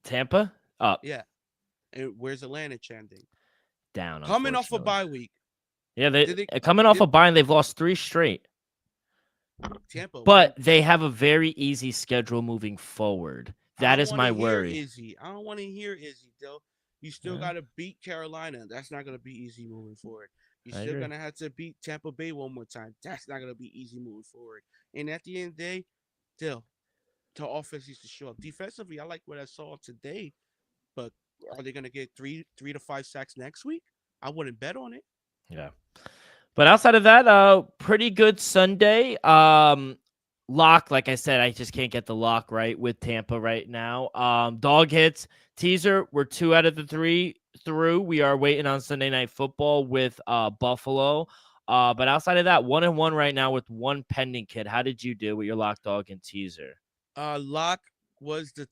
Tampa up, Yeah. And where's Atlanta trending? down. Coming off a Unfortunately, bye week. yeah, Did they coming off did a bye, and they've lost 3 straight. Tampa? But they have a very easy schedule moving forward. I That don't is want my to hear worry. Izzy. I don't want to hear Izzy, though. You still Yeah, got to beat Carolina. That's not going to be easy moving forward. You're I still agree. going to have to beat Tampa Bay one more time. That's not going to be easy moving forward. And at the end of the day, still, the offense needs to show up. Defensively, I like what I saw today, but are they going to get three to five sacks next week? I wouldn't bet on it. Yeah. But outside of that, pretty good Sunday. Lock, like I said, I just can't get the lock right with Tampa right now. Dog hits, teaser, we're 2 out of the 3 through. We are waiting on Sunday Night Football with Buffalo. But outside of that, 1-1 right now with one pending, kid. How did you do with your lock, dog, and teaser? Lock was the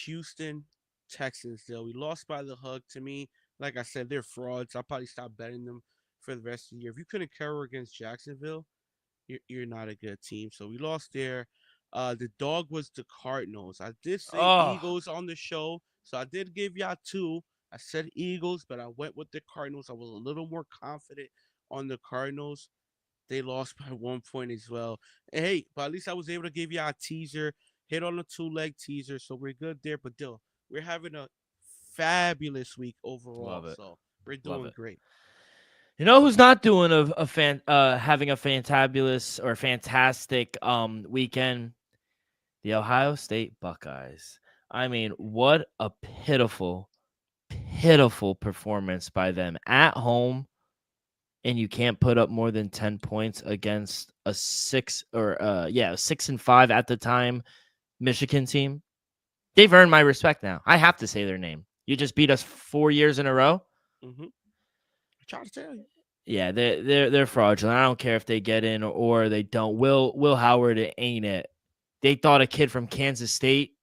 Houston Texans deal. We lost by the hug. To me, like I said, they're frauds. I'll probably stop betting them for the rest of the year. If you couldn't cover against Jacksonville, you're not a good team. So we lost there. The dog was the Cardinals. I did say Oh, Eagles on the show, so I did give y'all two. I said Eagles, but I went with the Cardinals. I was a little more confident on the Cardinals. They lost by 1 point as well. And hey, but at least I was able to give y'all a teaser, hit on a 2-leg teaser, so we're good there. But Dill, we're having a fabulous week overall, love it. so we're Love doing it. great. You know who's not doing having a fantabulous or fantastic weekend? The Ohio State Buckeyes. I mean, what a pitiful, pitiful performance by them at home, and you can't put up more than 10 points against a 6-5 at the time Michigan team. They've earned my respect now. I have to say their name. You just beat us 4 years in a row. Mm-hmm. I try to tell you. Yeah, they're fraudulent. I don't care if they get in or they don't. Will Howard, it ain't it. They thought a kid from Kansas State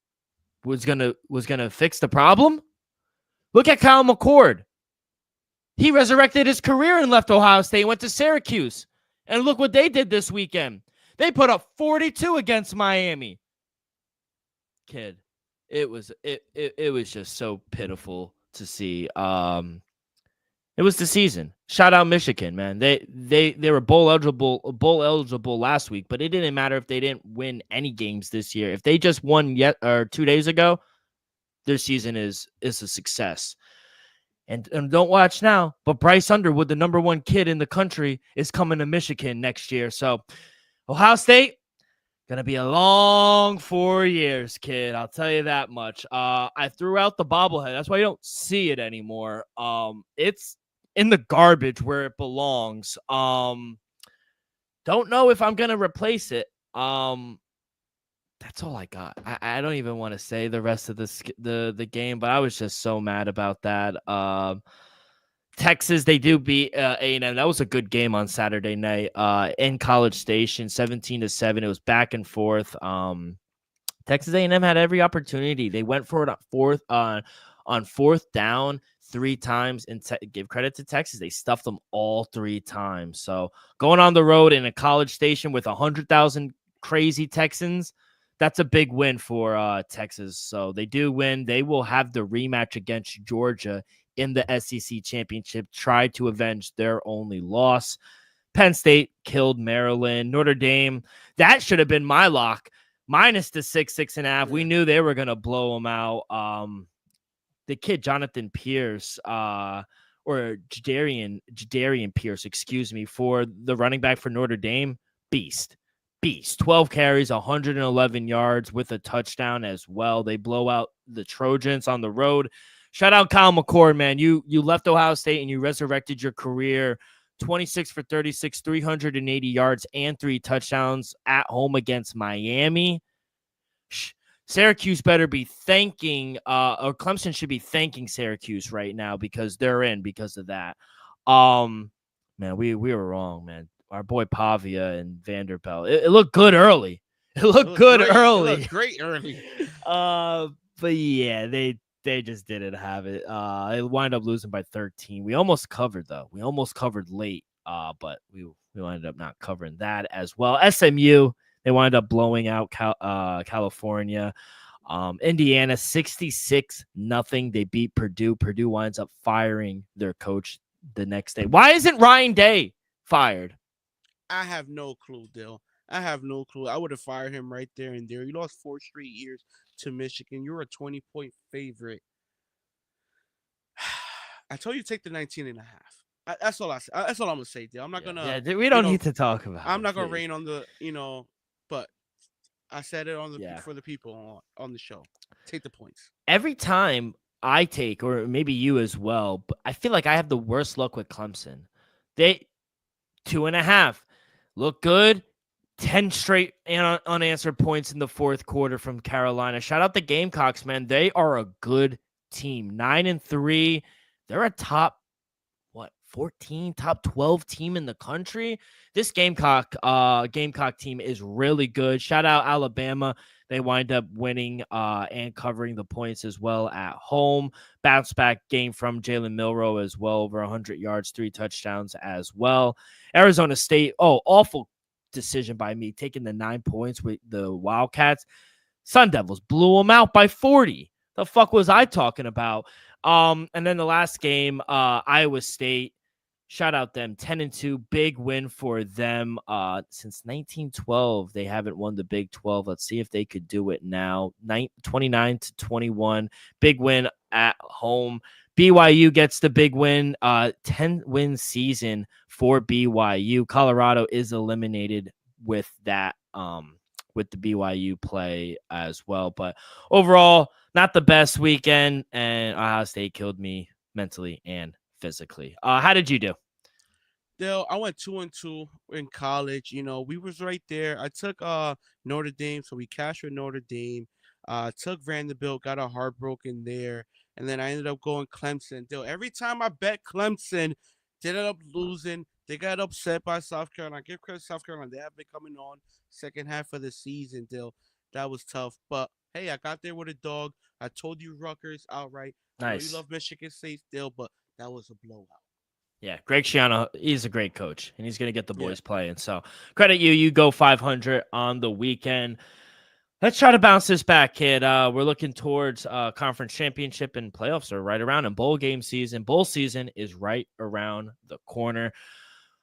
was gonna fix the problem. Look at Kyle McCord. He resurrected his career and left Ohio State and went to Syracuse. And look what they did this weekend. They put up 42 against Miami. Kid, it was just so pitiful to see. It was the season. Shout out Michigan, man. They were bowl eligible last week, but it didn't matter if they didn't win any games this year. If they just won 2 days ago, their season is a success. And don't watch now, but Bryce Underwood, the number 1 kid in the country, is coming to Michigan next year. So Ohio State, gonna be a long 4 years, kid. I'll tell you that much. I threw out the bobblehead. That's why you don't see it anymore. It's in the garbage where it belongs. Don't know if I'm gonna replace it. That's all I got. I don't even want to say the rest of the game, but I was just so mad about that. Texas, they do beat A&M. That was a good game on Saturday night in College Station, 17-7. It was back and forth. Texas A&M had every opportunity. They went for it on fourth down 3 times, and give credit to Texas. They stuffed them all 3 times. So going on the road in a College Station with 100,000 crazy Texans, that's a big win for Texas. So they do win. They will have the rematch against Georgia in the SEC championship, try to avenge their only loss. Penn State killed Maryland. Notre Dame, that should have been my lock. Minus the 6.5. Yeah. We knew they were going to blow them out. The kid, Jonathan Pierce, or Jadarian Pierce, excuse me, for the running back for Notre Dame, beast. 12 carries, 111 yards with a touchdown as well. They blow out the Trojans on the road. Shout out Kyle McCord, man. You left Ohio State and you resurrected your career. 26 for 36, 380 yards and 3 touchdowns at home against Miami. Syracuse better be thanking, or Clemson should be thanking Syracuse right now because they're in because of that. Man, we were wrong, man. Our boy Pavia and Vanderbilt. It looked good early. It looked good early. It looked great early. But yeah, they just didn't have it. It wound up losing by 13. We almost covered though. We almost covered late. But we ended up not covering that as well. SMU, they wound up blowing out California. Indiana 66-0. They beat Purdue. Purdue winds up firing their coach the next day. Why isn't Ryan Day fired? I have no clue, Dill. I have no clue. I would have fired him right there and there. You lost 4 straight years to Michigan. You're a 20-point favorite. I told you to take the 19.5. That's all I'm gonna say, Dill. I'm not gonna. Yeah, we don't need to talk about. I'm not gonna rain on the, but I said it for the people on the show. Take the points. Every time I take, or maybe you as well, but I feel like I have the worst luck with Clemson. 2.5. Look good. 10 straight unanswered points in the fourth quarter from Carolina. Shout out the Gamecocks, man. They are a good team. 9-3. They're a top 14, top 12 team in the country. This Gamecock team is really good. Shout out Alabama. They wind up winning and covering the points as well at home. Bounce back game from Jalen Milroe as well, over 100 yards, 3 touchdowns as well. Arizona State, awful decision by me, taking the 9 points with the Wildcats. Sun Devils blew them out by 40. The fuck was I talking about? And then the last game, Iowa State. Shout out them, 10-2, big win for them. Since 1912, they haven't won the Big 12. Let's see if they could do it now. 29-21, big win at home. BYU gets the big win, 10-win season for BYU. Colorado is eliminated with that, with the BYU play as well. But overall, not the best weekend, and Ohio State killed me mentally and physically. How did you do? Dale, I went 2-2 in college. We was right there. I took Notre Dame, so we cashed with Notre Dame. Took Vanderbilt, got a heartbroken there, and then I ended up going Clemson. Dale, every time I bet Clemson, they ended up losing. They got upset by South Carolina. Give credit to South Carolina. They have been coming on second half of the season, Dale. That was tough. But hey, I got there with a dog. I told you Rutgers outright. Nice. I know you love Michigan State still, but that was a blowout. Yeah, Greg Schiano, he's a great coach, and he's going to get the boys playing. So credit you. You go 500 on the weekend. Let's try to bounce this back, kid. We're looking towards conference championship, and playoffs are right around, and bowl game season. Bowl season is right around the corner.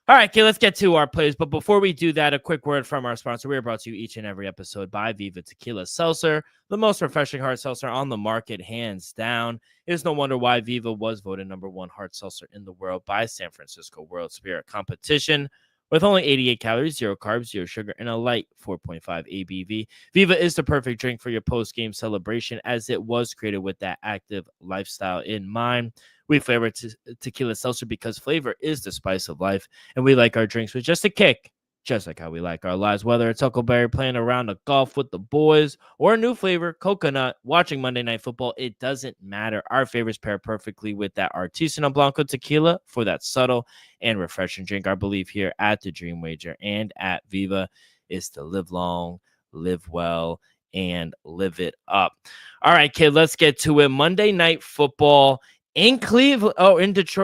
All right, kid, let's get to our plays. But before we do that, a quick word from our sponsor. We are brought to you each and every episode by Viva Tequila Seltzer, the most refreshing hard seltzer on the market, hands down. It is no wonder why Viva was voted #1 hard seltzer in the world by San Francisco World Spirit Competition. With only 88 calories, 0 carbs, 0 sugar, and a light 4.5 ABV, Viva is the perfect drink for your post-game celebration, as it was created with that active lifestyle in mind. We flavor tequila seltzer because flavor is the spice of life, and we like our drinks with just a kick, just like how we like our lives. Whether it's Huckleberry playing a round of golf with the boys, or a new flavor, coconut, watching Monday Night Football, it doesn't matter. Our favorites pair perfectly with that Artisanal Blanco tequila for that subtle and refreshing drink. Our belief here at the Dream Wager and at Viva is to live long, live well, and live it up. All right, kid, let's get to it. Monday Night Football in Cleveland,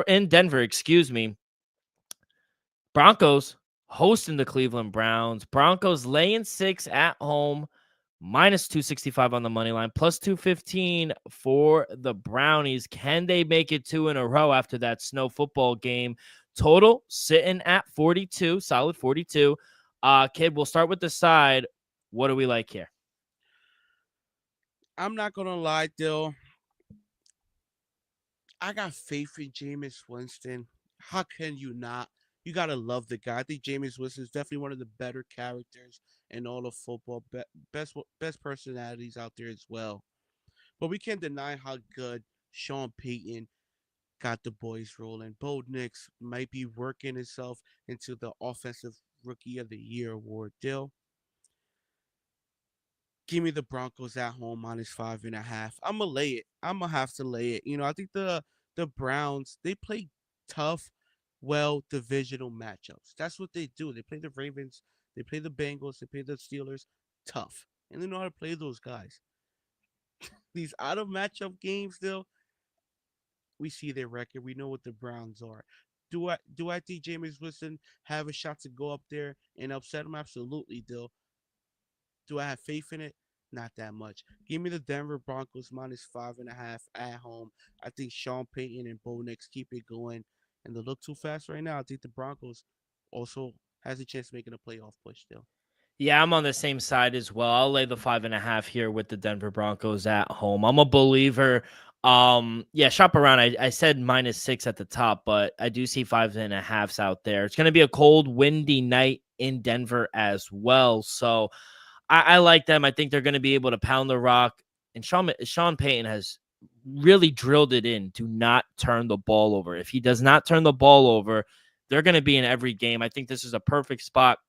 in Denver, excuse me. Broncos hosting the Cleveland Browns. Broncos laying 6 at home, -265 on the money line, +215 for the Brownies. Can they make it 2 in a row after that snow football game? Total sitting at 42, solid 42. Kid, we'll start with the side. What do we like here? I'm not going to lie, Dill. I got faith in Jameis Winston. How can you not? You got to love the guy. I think Jameis Winston is definitely one of the better characters in all of football. Best personalities out there as well. But we can't deny how good Sean Payton got the boys rolling. Bo Nix might be working himself into the Offensive Rookie of the Year award. Dill, give me the Broncos at home -5.5. I'm going to lay it. I'm going to have to lay it. I think the Browns, they play tough, divisional matchups. That's what they do. They play the Ravens, they play the Bengals, they play the Steelers tough. And they know how to play those guys. These out of matchup games, though, we see their record. We know what the Browns are. Do I think Jameis Winston have a shot to go up there and upset them? Absolutely, Dill. Do I have faith in it? Not that much. Give me the Denver Broncos -5.5 at home. I think Sean Payton and Bo Nix keep it going, and they look too fast right now. I think the Broncos also has a chance of making a playoff push still. Yeah, I'm on the same side as well. I'll lay the 5.5 here with the Denver Broncos at home. I'm a believer. Shop around. I said -6 at the top, but I do see 5.5s out there. It's going to be a cold, windy night in Denver as well. So I like them. I think they're going to be able to pound the rock. And Sean Payton has really drilled it in to not turn the ball over. If he does not turn the ball over, they're going to be in every game. I think this is a perfect spot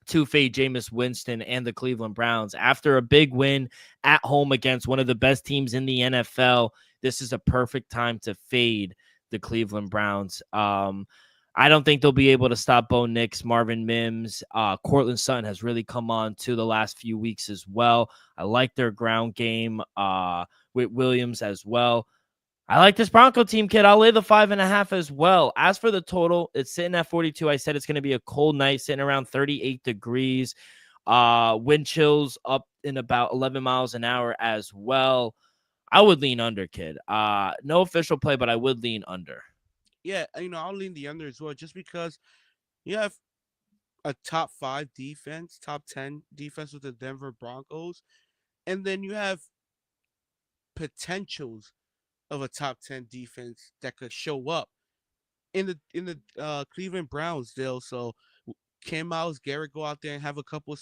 to fade Jameis Winston and the Cleveland Browns. After a big win at home against one of the best teams in the NFL, this is a perfect time to fade the Cleveland Browns. I don't think they'll be able to stop Bo Nix, Marvin Mims. Cortland Sutton has really come on to the last few weeks as well. I like their ground game with Williams as well. I like this Bronco team, kid. I'll lay the 5.5 as well. As for the total, it's sitting at 42. I said it's going to be a cold night, sitting around 38 degrees. Wind chills up in about 11 miles an hour as well. I would lean under, kid. No official play, but I would lean under. Yeah, I'll lean the under as well, just because you have a top 5 defense, top 10 defense with the Denver Broncos, and then you have potentials of a top 10 defense that could show up in the Cleveland Browns deal. So can Miles Garrett go out there and have a couple of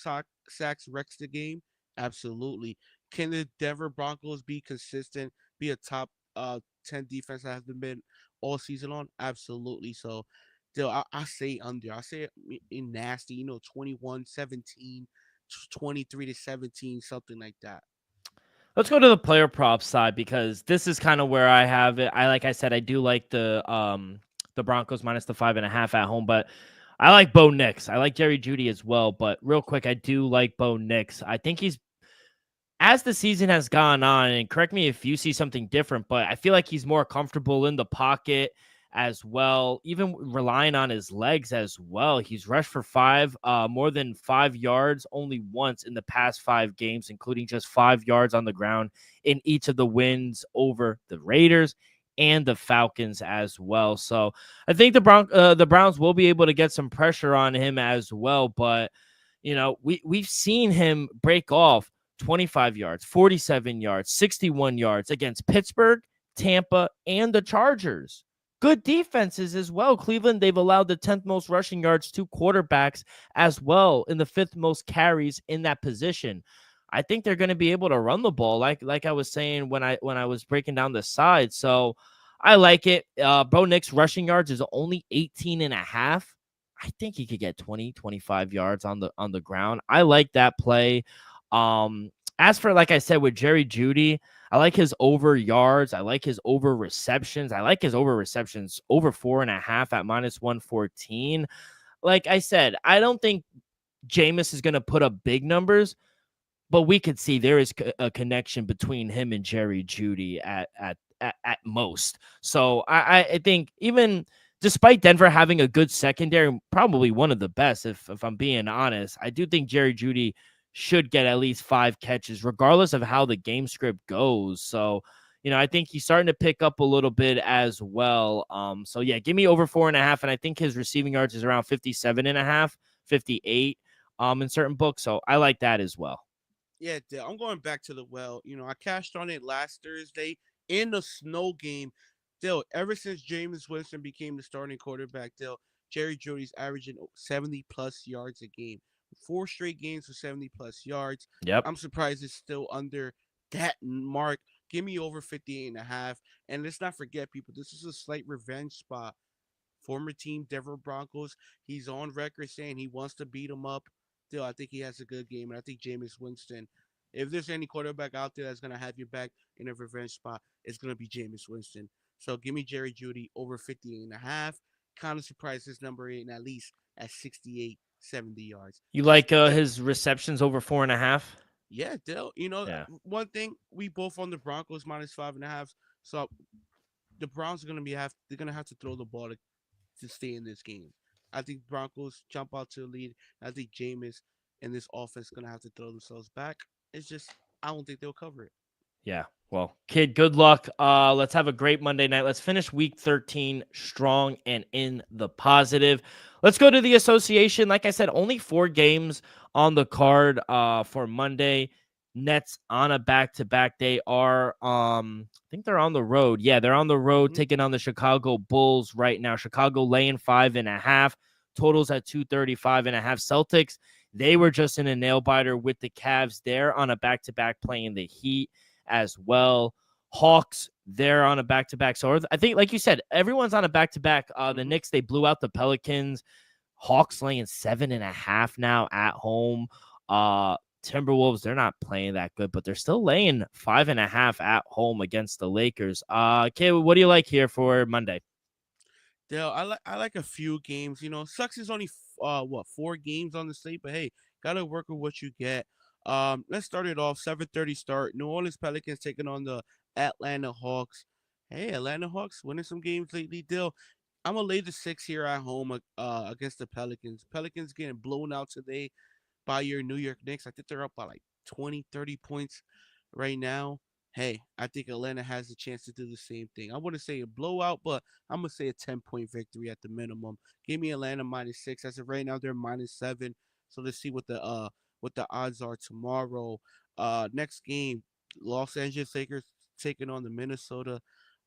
sacks, wrecks the game? Absolutely. Can the Denver Broncos be consistent, be a top 10 defense that has been all season long? Absolutely. So, still, I say under. I say in nasty, 21-17, 23-17, something like that. Let's go to the player prop side, because this is kind of where I have it. Like I said, I do like the Broncos minus the 5.5 at home, but I like Bo Nix. I like Jerry Jeudy as well. But real quick, I do like Bo Nix. I think he's, as the season has gone on, and correct me if you see something different, but I feel like he's more comfortable in the pocket as well, even relying on his legs as well. He's rushed for more than 5 yards only once in the past 5 games, including just 5 yards on the ground in each of the wins over the Raiders and the Falcons as well. So I think the Browns will be able to get some pressure on him as well. But we've seen him break off 25 yards, 47 yards, 61 yards against Pittsburgh, Tampa, and the Chargers. Good defenses as well. Cleveland, they've allowed the 10th most rushing yards to quarterbacks as well, in the 5th most carries in that position. I think they're going to be able to run the ball, like I was saying when I was breaking down the side. So I like it. Bo Nix rushing yards is only 18.5. I think he could get 20, 25 yards on the ground. I like that play. As for, like I said, with Jerry Jeudy, I like his over yards. I like his over receptions. I like his over receptions over 4.5 at minus 114. Like I said, I don't think Jameis is going to put up big numbers, but we could see there is a connection between him and Jerry Jeudy at most. So I think, even despite Denver having a good secondary, probably one of the best, if I'm being honest, I do think Jerry Jeudy should get at least 5 catches, regardless of how the game script goes. So, I think he's starting to pick up a little bit as well. So yeah, give me over 4.5. And I think his receiving yards is around 57.5, 58, in certain books. So I like that as well. Yeah, I'm going back to the well. I cashed on it last Thursday in the snow game. Still, ever since Jameis Winston became the starting quarterback, Jerry Jeudy's averaging 70 plus yards a game. 4 straight games with 70 plus yards. Yep. I'm surprised it's still under that mark. Give me over 58.5. And let's not forget, people, this is a slight revenge spot. Former team Denver Broncos. He's on record saying he wants to beat him up. Still, I think he has a good game. And I think Jameis Winston, if there's any quarterback out there that's going to have your back in a revenge spot, it's going to be Jameis Winston. So give me Jerry Jeudy over 58.5. Kind of surprised this number ain't at least at 68, 70 yards. You like his receptions over 4.5? Yeah, Dale. One thing, we both on the Broncos minus 5.5. So the Browns are they're gonna have to throw the ball to stay in this game. I think Broncos jump out to the lead. I think Jameis and this offense gonna have to throw themselves back. It's just, I don't think they'll cover it. Yeah. Well, kid, good luck. Let's have a great Monday night. Let's finish week 13 strong and in the positive. Let's go to the association. Like I said, only 4 games on the card for Monday. Nets on a back-to-back. They are, I think they're on the road. Yeah, they're on the road taking on the Chicago Bulls right now. Chicago laying 5.5. Totals at 235.5. Celtics, they were just in a nail-biter with the Cavs. They're on a back-to-back playing the Heat as well. Hawks, they're on a back-to-back. So I think, like you said, everyone's on a back-to-back. The Knicks, they blew out the Pelicans. Hawks laying 7.5 now at home. Timberwolves, they're not playing that good, but they're still laying 5.5 at home against the Lakers. Okay, what do you like here for Monday? Dale, I like a few games. Sucks is only 4 games on the slate, but hey, gotta work with what you get. Let's start it off. 7:30 start. New Orleans Pelicans taking on the Atlanta Hawks. Hey, Atlanta Hawks winning some games lately. Dale, I'm gonna lay the 6 here at home against the Pelicans. Pelicans getting blown out today by your New York Knicks. I think they're up by like 20, 30 points right now. Hey, I think Atlanta has a chance to do the same thing. I wouldn't say a blowout, but I'm gonna say a 10-point victory at the minimum. Give me Atlanta -6. As of right now, they're -7. So let's see what the odds are tomorrow. Next game, Los Angeles Lakers taking on the Minnesota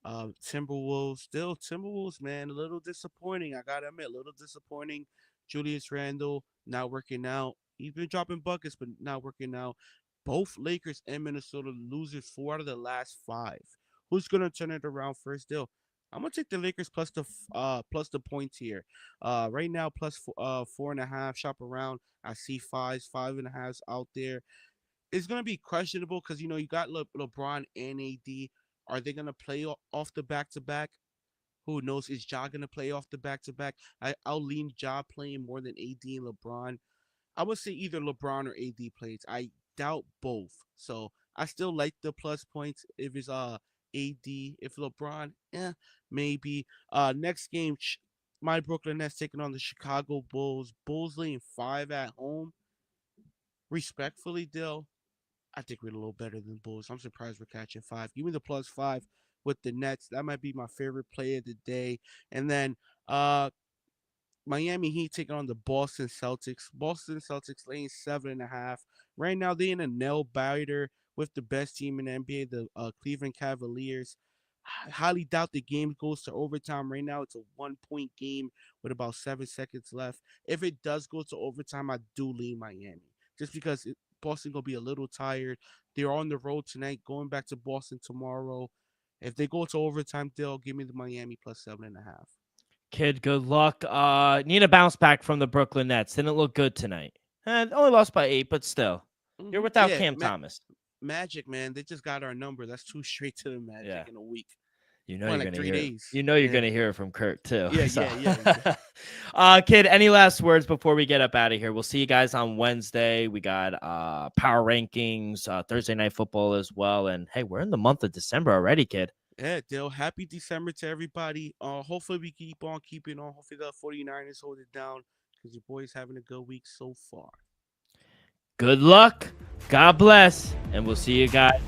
Timberwolves. Still Timberwolves, man, a little disappointing. I gotta admit, a little disappointing. Julius Randle not working out. He's been dropping buckets, but not working out. Both Lakers and Minnesota losers 4 out of the last 5. Who's gonna turn it around first? Deal. I'm gonna take the Lakers plus the points here. Right now plus 4.5. Shop around. I see 5.5s out there. It's gonna be questionable because you got LeBron and AD. Are they gonna play off the back to back? Who knows? Is Ja gonna play off the back to back? I'll lean Ja playing more than AD and LeBron. I would say either LeBron or AD plays. I doubt both. So I still like the plus points if it's AD. If LeBron, maybe. Next game, my Brooklyn Nets taking on the Chicago Bulls. Bulls laying 5 at home. Respectfully, Dill, I think we're a little better than Bulls. I'm surprised we're catching 5. Give me the +5 with the Nets. That might be my favorite play of the day. And then Miami Heat taking on the Boston Celtics. Boston Celtics laying 7.5. Right now, they in a nail biter with the best team in the NBA, the Cleveland Cavaliers. I highly doubt the game goes to overtime. Right now, it's a 1-point game with about 7 seconds left. If it does go to overtime, I do lean Miami. Just because Boston going to be a little tired. They're on the road tonight, going back to Boston tomorrow. If they go to overtime, they'll give me the Miami +7.5. Kid, good luck. Need a bounce back from the Brooklyn Nets. Didn't look good tonight. Only lost by 8, but still. You're without Cam Thomas. Magic, man. They just got our number. That's 2 straight to the Magic in a week. You know you're like gonna 3 days. You know you're gonna hear it from Kurt too. Yeah. Kid, any last words before we get up out of here? We'll see you guys on Wednesday. We got power rankings, Thursday night football as well. And hey, we're in the month of December already, kid. Yeah, Dale. Happy December to everybody. Hopefully we keep on keeping on. Hopefully the 49ers hold it down because your boy's having a good week so far. Good luck. God bless. And we'll see you guys.